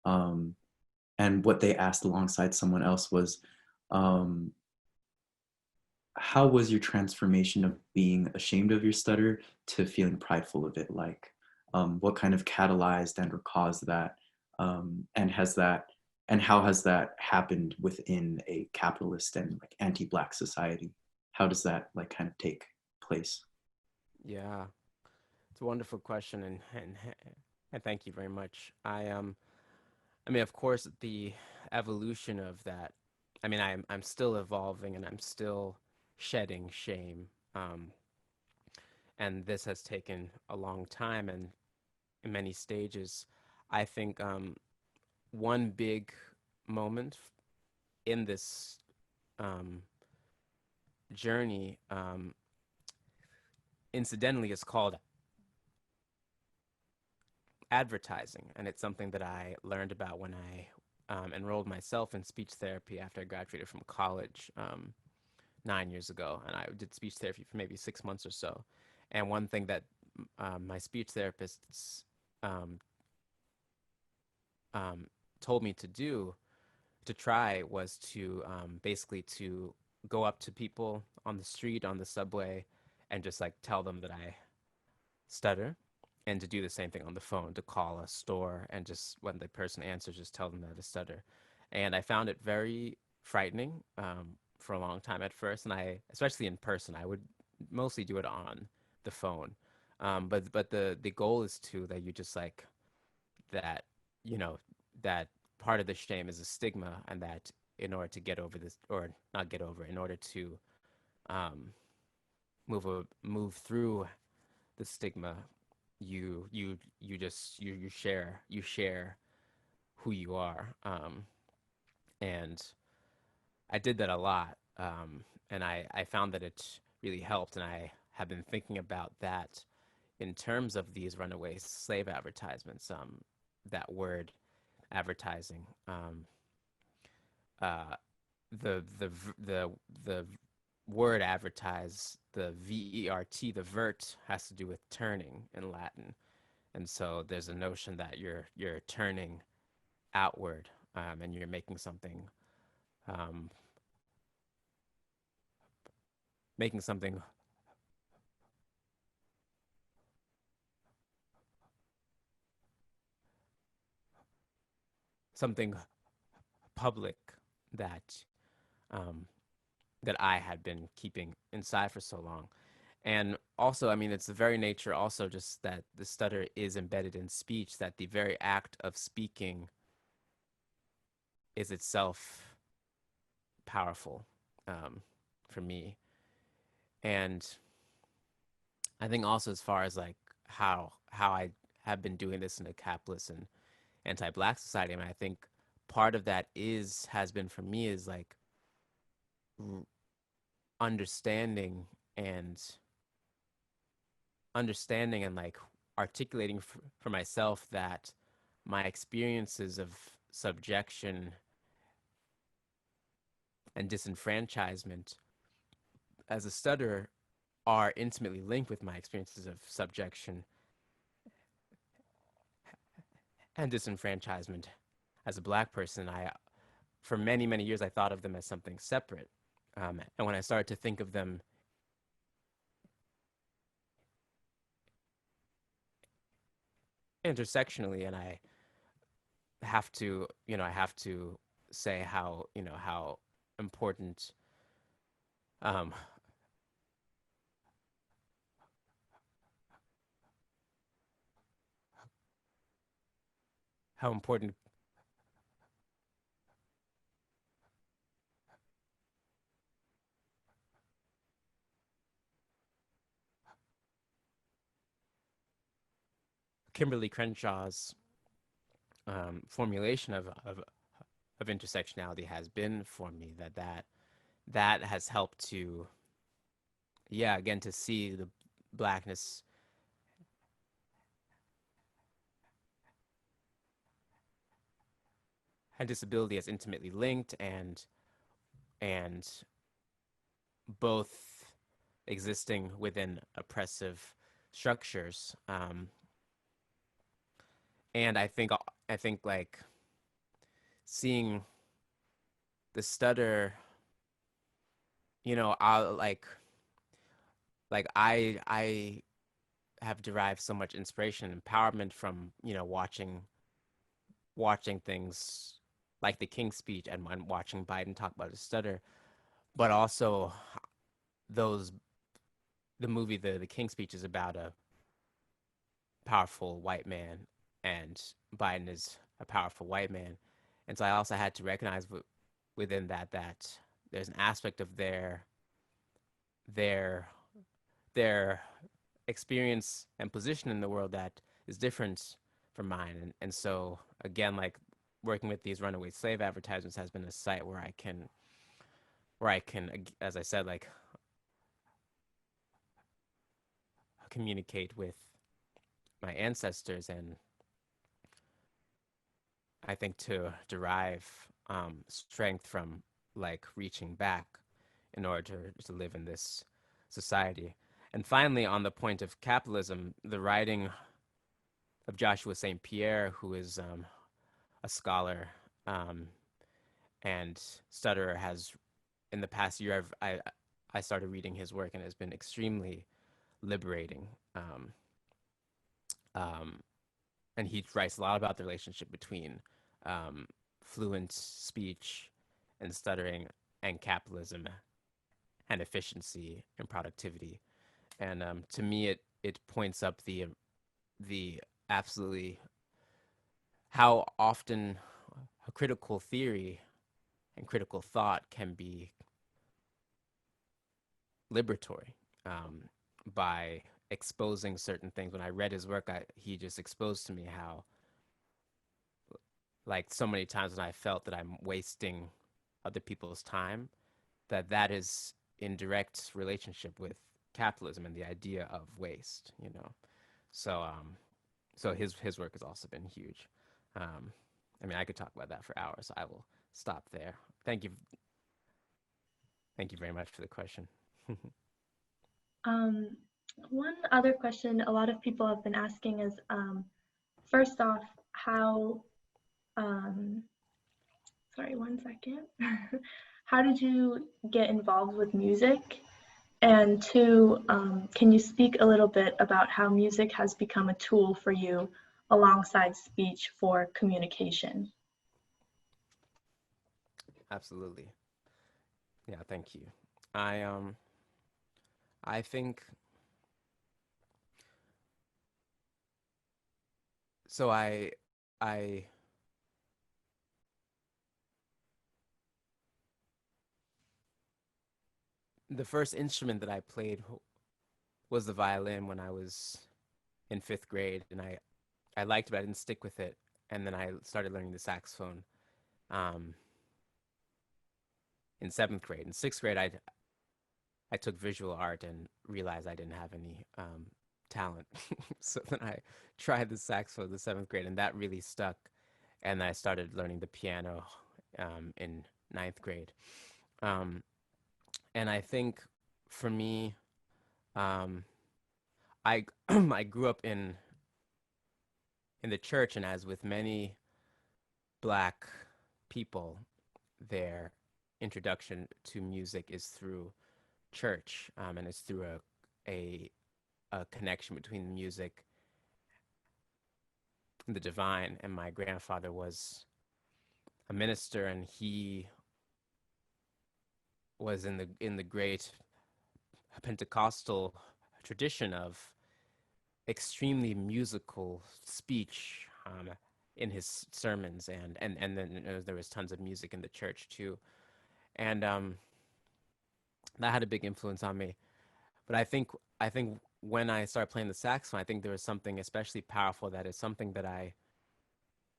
Um, and what they asked alongside someone else was, um, how was your transformation of being ashamed of your stutter to feeling prideful of it? Like, what kind of catalyzed and or caused that? And has that, and how has that happened within a capitalist and like anti-Black society? How does that like kind of take place? yeah, it's a wonderful question, and thank you very much. I mean, of course, the evolution of that. I mean, I'm still evolving and I'm still shedding shame. And this has taken a long time and in many stages. I think one big moment in this um, journey, incidentally, is called advertising, and it's something that I learned about when I enrolled myself in speech therapy after I graduated from college 9 years ago, and I did speech therapy for maybe 6 months or so. And one thing that my speech therapists um, um, told me to do to try was to basically to go up to people on the street, on the subway, and just like tell them that I stutter, and to do the same thing on the phone, to call a store and just when the person answers, just tell them that I stutter. And I found it very frightening for a long time at first, and especially in person, I would mostly do it on the phone. But the goal is that you just like that, you know, that part of the shame is a stigma, and that in order to get over this, or not get over, in order to um, move through the stigma, you share who you are, and I did that a lot, and I found that it really helped, and I have been thinking about that in terms of these runaway slave advertisements. That word advertising, uh, the word advertise, the vert, the vert has to do with turning in Latin, and so there's a notion that you're turning outward, and you're making something um, making something something public that um, that I had been keeping inside for so long. And also, I mean, it's the very nature also just that the stutter is embedded in speech, that the very act of speaking is itself powerful, for me. And I think also, as far as like how I have been doing this in a capitalist and anti-Black society, I mean, I think part of that has been for me is like understanding and like articulating for myself that my experiences of subjection and disenfranchisement as a stutterer are intimately linked with my experiences of subjection and disenfranchisement as a Black person. For many, many years, I thought of them as something separate. And when I started to think of them intersectionally, and I have to say how important um, how important Kimberly Crenshaw's formulation of intersectionality has been for me. That has helped to, yeah, again, to see the Blackness and disability as intimately linked, and both existing within oppressive structures. And I think like seeing the stutter, I I have derived so much inspiration and empowerment from watching things like the King's speech, and watching Biden talk about his stutter, but also those the movie the King's speech is about a powerful white man, and Biden is a powerful white man, and so I also had to recognize within that there's an aspect of their their experience and position in the world that is different from mine, and so again, like working with these runaway slave advertisements has been a site where I can, as I said, like communicate with my ancestors, and I think to derive strength from like reaching back in order to live in this society. And finally, on the point of capitalism, the writing of Joshua St. Pierre, who is a scholar and stutterer, has in the past year, I started reading his work, and it's been extremely liberating. And he writes a lot about the relationship between fluent speech and stuttering and capitalism and efficiency and productivity. And to me, it points up the absolutely how often a critical theory and critical thought can be liberatory by exposing certain things. When I read his work, he just exposed to me how, like so many times when I felt that I'm wasting other people's time, that is in direct relationship with capitalism and the idea of waste, you know. So so his work has also been huge. I mean, I could talk about that for hours, so I will stop there. Thank you very much for the question. One other question a lot of people have been asking is, first off, how, sorry, one second. How did you get involved with music? And two, can you speak a little bit about how music has become a tool for you alongside speech for communication? Absolutely. Yeah, thank you. I think so. I the first instrument that I played was the violin when I was in 5th grade, and I liked it, but I didn't stick with it. And then I started learning the saxophone um, in 7th grade. In 6th grade, I took visual art and realized I didn't have any talent. So then I tried the saxophone in the 7th grade, and that really stuck. And I started learning the piano in 9th grade. Um, and I think for me, um, I I grew up in the church, and as with many Black people, their introduction to music is through church, and it's through a connection between the music and the divine. And my grandfather was a minister, and he was in the great Pentecostal tradition of extremely musical speech in his sermons, and then there was tons of music in the church too, and that had a big influence on me. But I think when I started playing the saxophone, I think there was something especially powerful that is something that I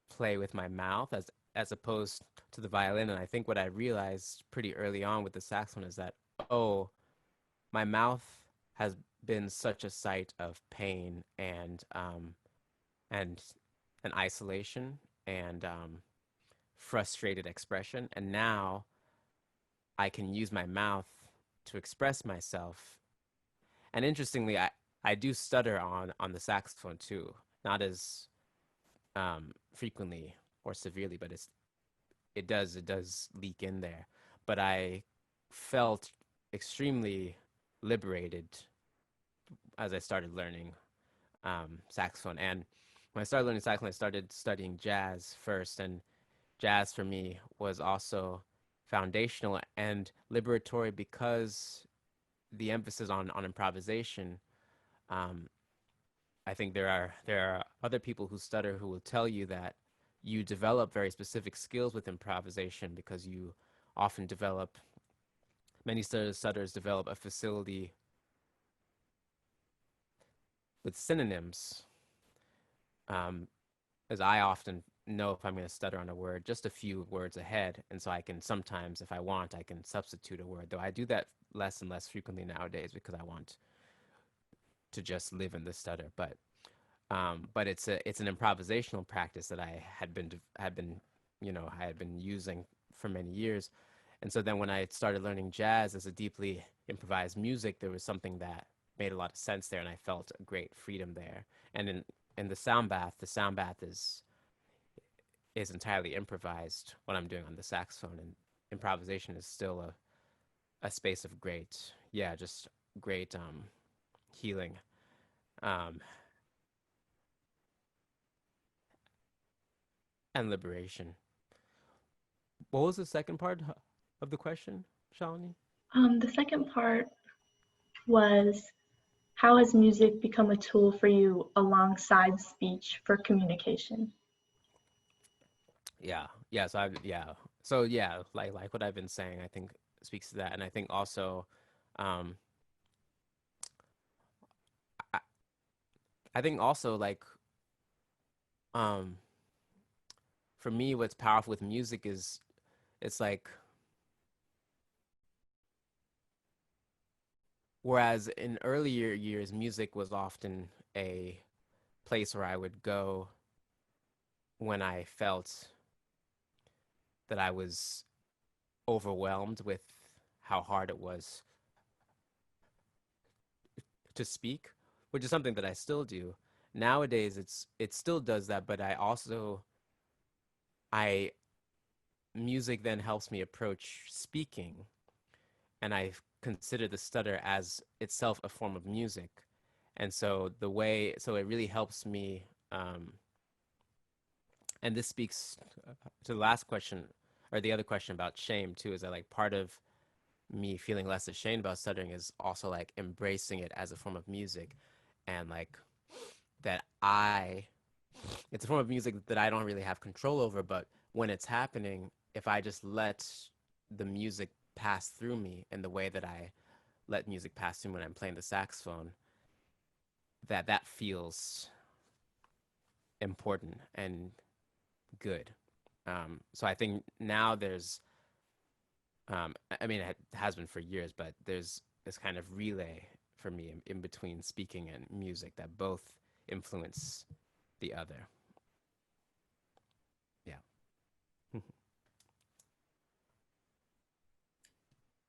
play with my mouth as opposed to the violin. And I think what I realized pretty early on with the saxophone is that, oh, my mouth has been such a site of pain and an isolation and frustrated expression, and now I can use my mouth to express myself. And interestingly, I do stutter on the saxophone too, not as frequently or severely, but it does leak in there. But I felt extremely liberated as I started learning saxophone. And when I started learning saxophone, I started studying jazz first, and jazz for me was also foundational and liberatory because the emphasis on improvisation. I think there are other people who stutter who will tell you that you develop very specific skills with improvisation because you often develop many stutters develop a facility with synonyms, as I often know if I'm going to stutter on a word just a few words ahead, and so I can sometimes, if I want, I can substitute a word, though I do that less and less frequently nowadays because I want to just live in the stutter. But it's an improvisational practice that I had been using for many years. And so then when I started learning jazz as a deeply improvised music, there was something that made a lot of sense there, and I felt a great freedom there. And in the sound bath is entirely improvised what I'm doing on the saxophone, and improvisation is still a space of just great healing. Um, and liberation. What was the second part of the question, Shalini? The second part was, how has music become a tool for you alongside speech for communication? Yeah. So like what I've been saying, I think speaks to that, and I think also, um, I, I think also like um, for me, what's powerful with music is it's like whereas in earlier years, music was often a place where I would go when I felt that I was overwhelmed with how hard it was to speak, which is something that I still do. Nowadays it still does that, but I music then helps me approach speaking, and I consider the stutter as itself a form of music. And so it really helps me, and this speaks to the last question or the other question about shame too, is that like part of me feeling less ashamed about stuttering is also like embracing it as a form of music, and like that I it's a form of music that I don't really have control over, but when it's happening, if I just let the music pass through me in the way that I let music pass through when I'm playing the saxophone, that feels important and good. So I think now I mean, it has been for years, but there's this kind of relay for me in between speaking and music that both influence the other. Yeah.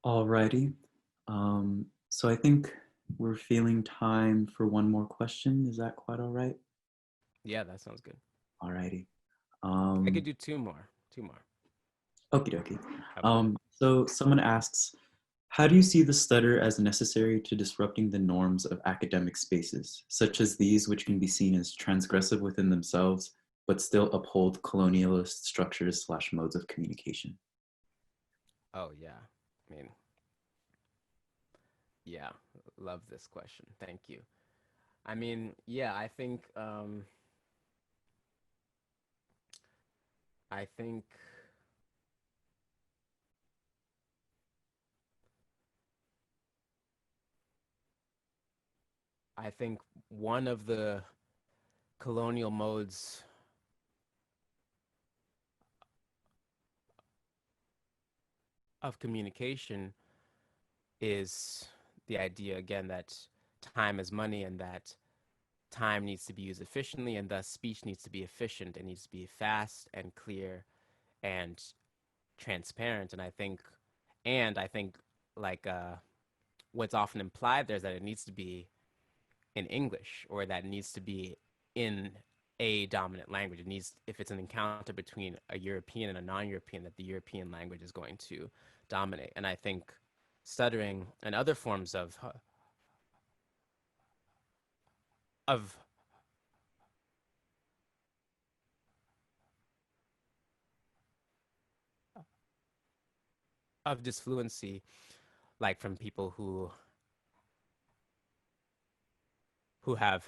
Alrighty. So I think we're feeling time for one more question. Is that quite all right? Yeah, that sounds good. Alrighty. I could do two more. Two more. Okie dokie. How about that? So someone asks, how do you see the stutter as necessary to disrupting the norms of academic spaces, such as these which can be seen as transgressive within themselves, but still uphold colonialist structures / modes of communication? Oh, yeah. I mean, yeah, love this question. Thank you. I mean, yeah, I think I think one of the colonial modes of communication is the idea again that time is money, and that time needs to be used efficiently, and thus speech needs to be efficient. It needs to be fast and clear and transparent. And I think like what's often implied there is that it needs to be in English, or that needs to be in a dominant language. It needs, if it's an encounter between a European and a non-European, that the European language is going to dominate. And I think stuttering and other forms of of disfluency, like from people who have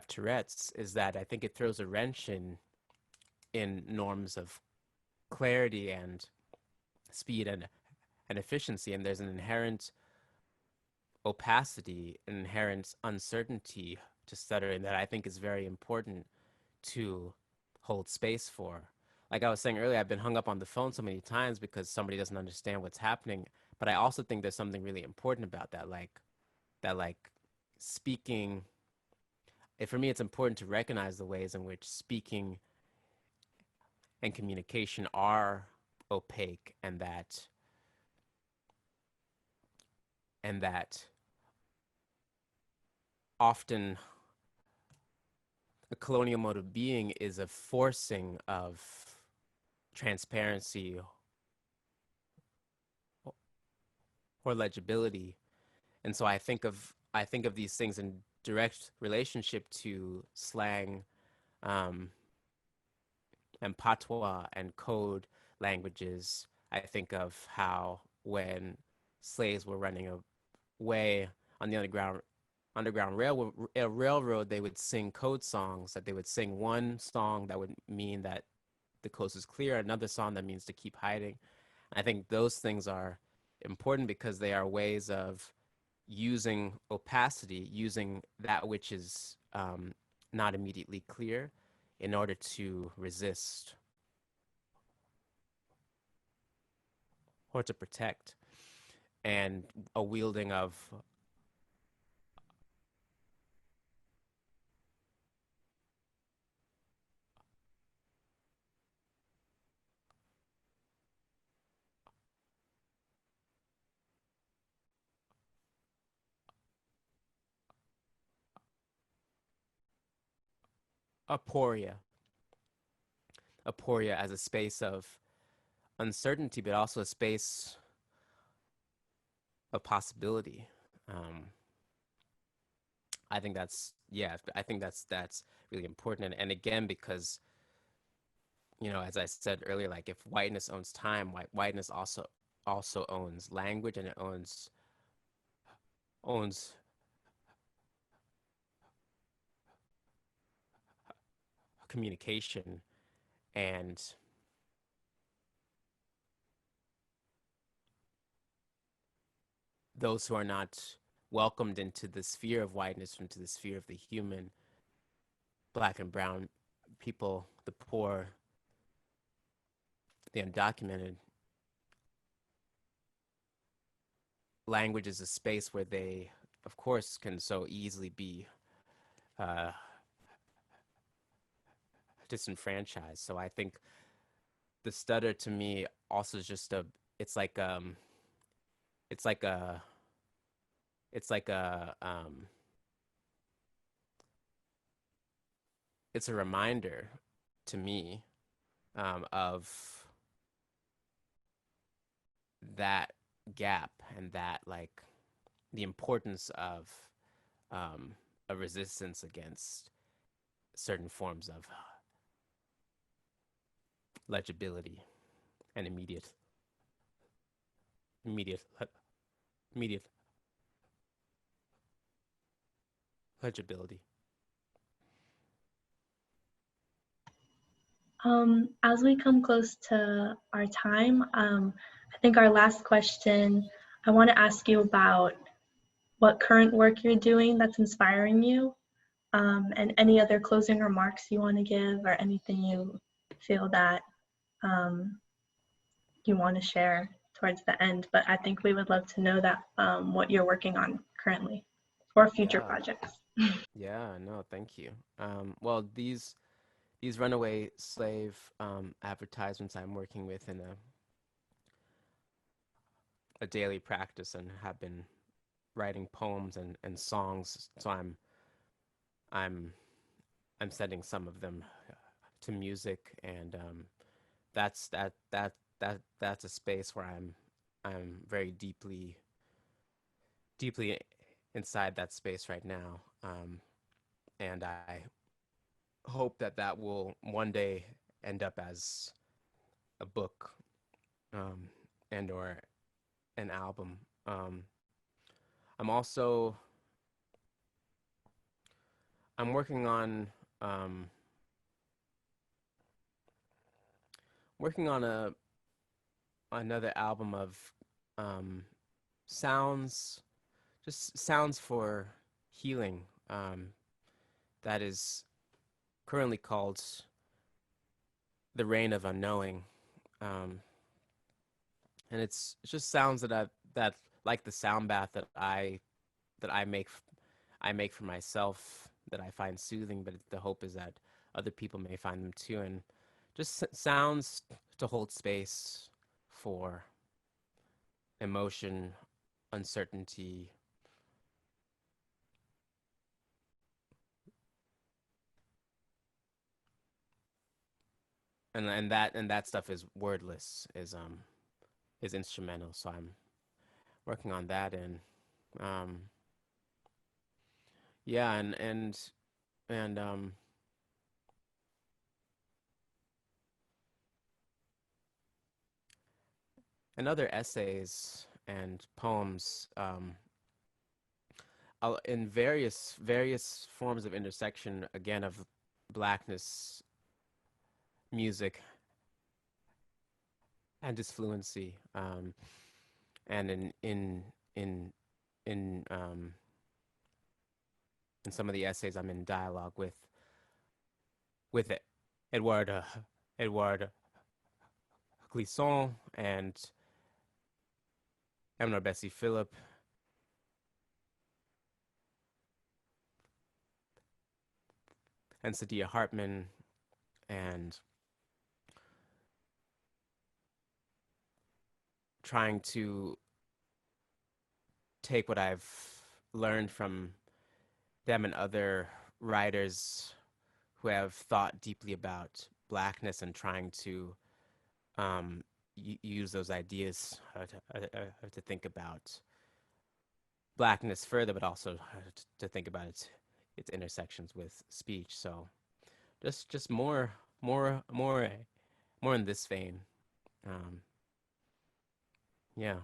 Tourette's, is that I think it throws a wrench in norms of clarity and speed and efficiency, and there's an inherent opacity, an inherent uncertainty to stuttering that I think is very important to hold space for. Like I was saying earlier, I've been hung up on the phone so many times because somebody doesn't understand what's happening. But I also think there's something really important about that, like speaking. For me, it's important to recognize the ways in which speaking and communication are opaque, and that often a colonial mode of being is a forcing of transparency or legibility. And so I think of these things in direct relationship to slang, and patois and code languages. I think of how when slaves were running away on the underground railroad, they would sing code songs. That they would sing one song that would mean that the coast is clear, another song that means to keep hiding. I think those things are important because they are ways of using opacity, using that which is not immediately clear, in order to resist or to protect, and a wielding of aporia, as a space of uncertainty, but also a space of possibility. I think that's really important. And again, because, as I said earlier, like if whiteness owns time, whiteness also owns language, and it owns communication. And those who are not welcomed into the sphere of whiteness, into the sphere of the human, Black and brown people, the poor, the undocumented, language is a space where they, of course, can so easily be disenfranchised. So I think the stutter to me also is just it's like a it's a reminder to me of that gap, and that, like, the importance of a resistance against certain forms of legibility and immediate legibility. As we come close to our time, I think our last question, I want to ask you about what current work you're doing that's inspiring you, and any other closing remarks you want to give, or anything you feel that you want to share towards the end. But I think we would love to know that, what you're working on currently or future projects. Yeah, no, thank you. Well, these runaway slave advertisements I'm working with in a daily practice, and have been writing poems and songs. So I'm sending some of them to music, and that's a space where I'm very deeply inside that space right now, and I hope that will one day end up as a book, and or an album. I'm also working on another album of sounds, just sounds for healing, that is currently called The Reign of Unknowing. And it's just sounds that like the sound bath that I make for myself, that I find soothing, but the hope is that other people may find them too. And just sounds to hold space for emotion, uncertainty, and that stuff is wordless, is instrumental. So I'm working on that, and yeah, and other essays and poems, in various forms of intersection, again, of blackness, music, and disfluency, and in some of the essays I'm in dialogue with Edouard Clisson and Emma Bessie Phillip, and Sadia Hartman, and trying to take what I've learned from them and other writers who have thought deeply about blackness and trying to use those ideas to think about blackness further, but also to think about its intersections with speech. So just more in this vein. Yeah.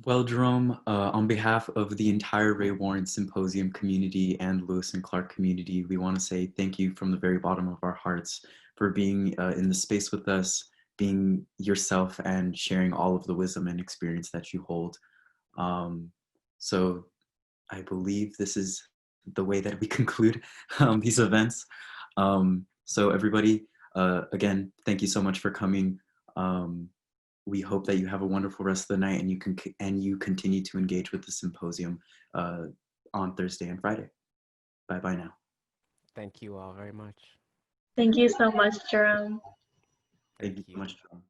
Well, Jerome, on behalf of the entire Ray Warren Symposium community and Lewis and Clark community, we want to say thank you from the very bottom of our hearts for being in the space with us, being yourself, and sharing all of the wisdom and experience that you hold. So I believe this is the way that we conclude these events. So everybody, again, thank you so much for coming. We hope that you have a wonderful rest of the night, and you continue to engage with the symposium on Thursday and Friday. Bye now. Thank you all very much. Thank you so much, Jerome. Thank you so much, Jerome.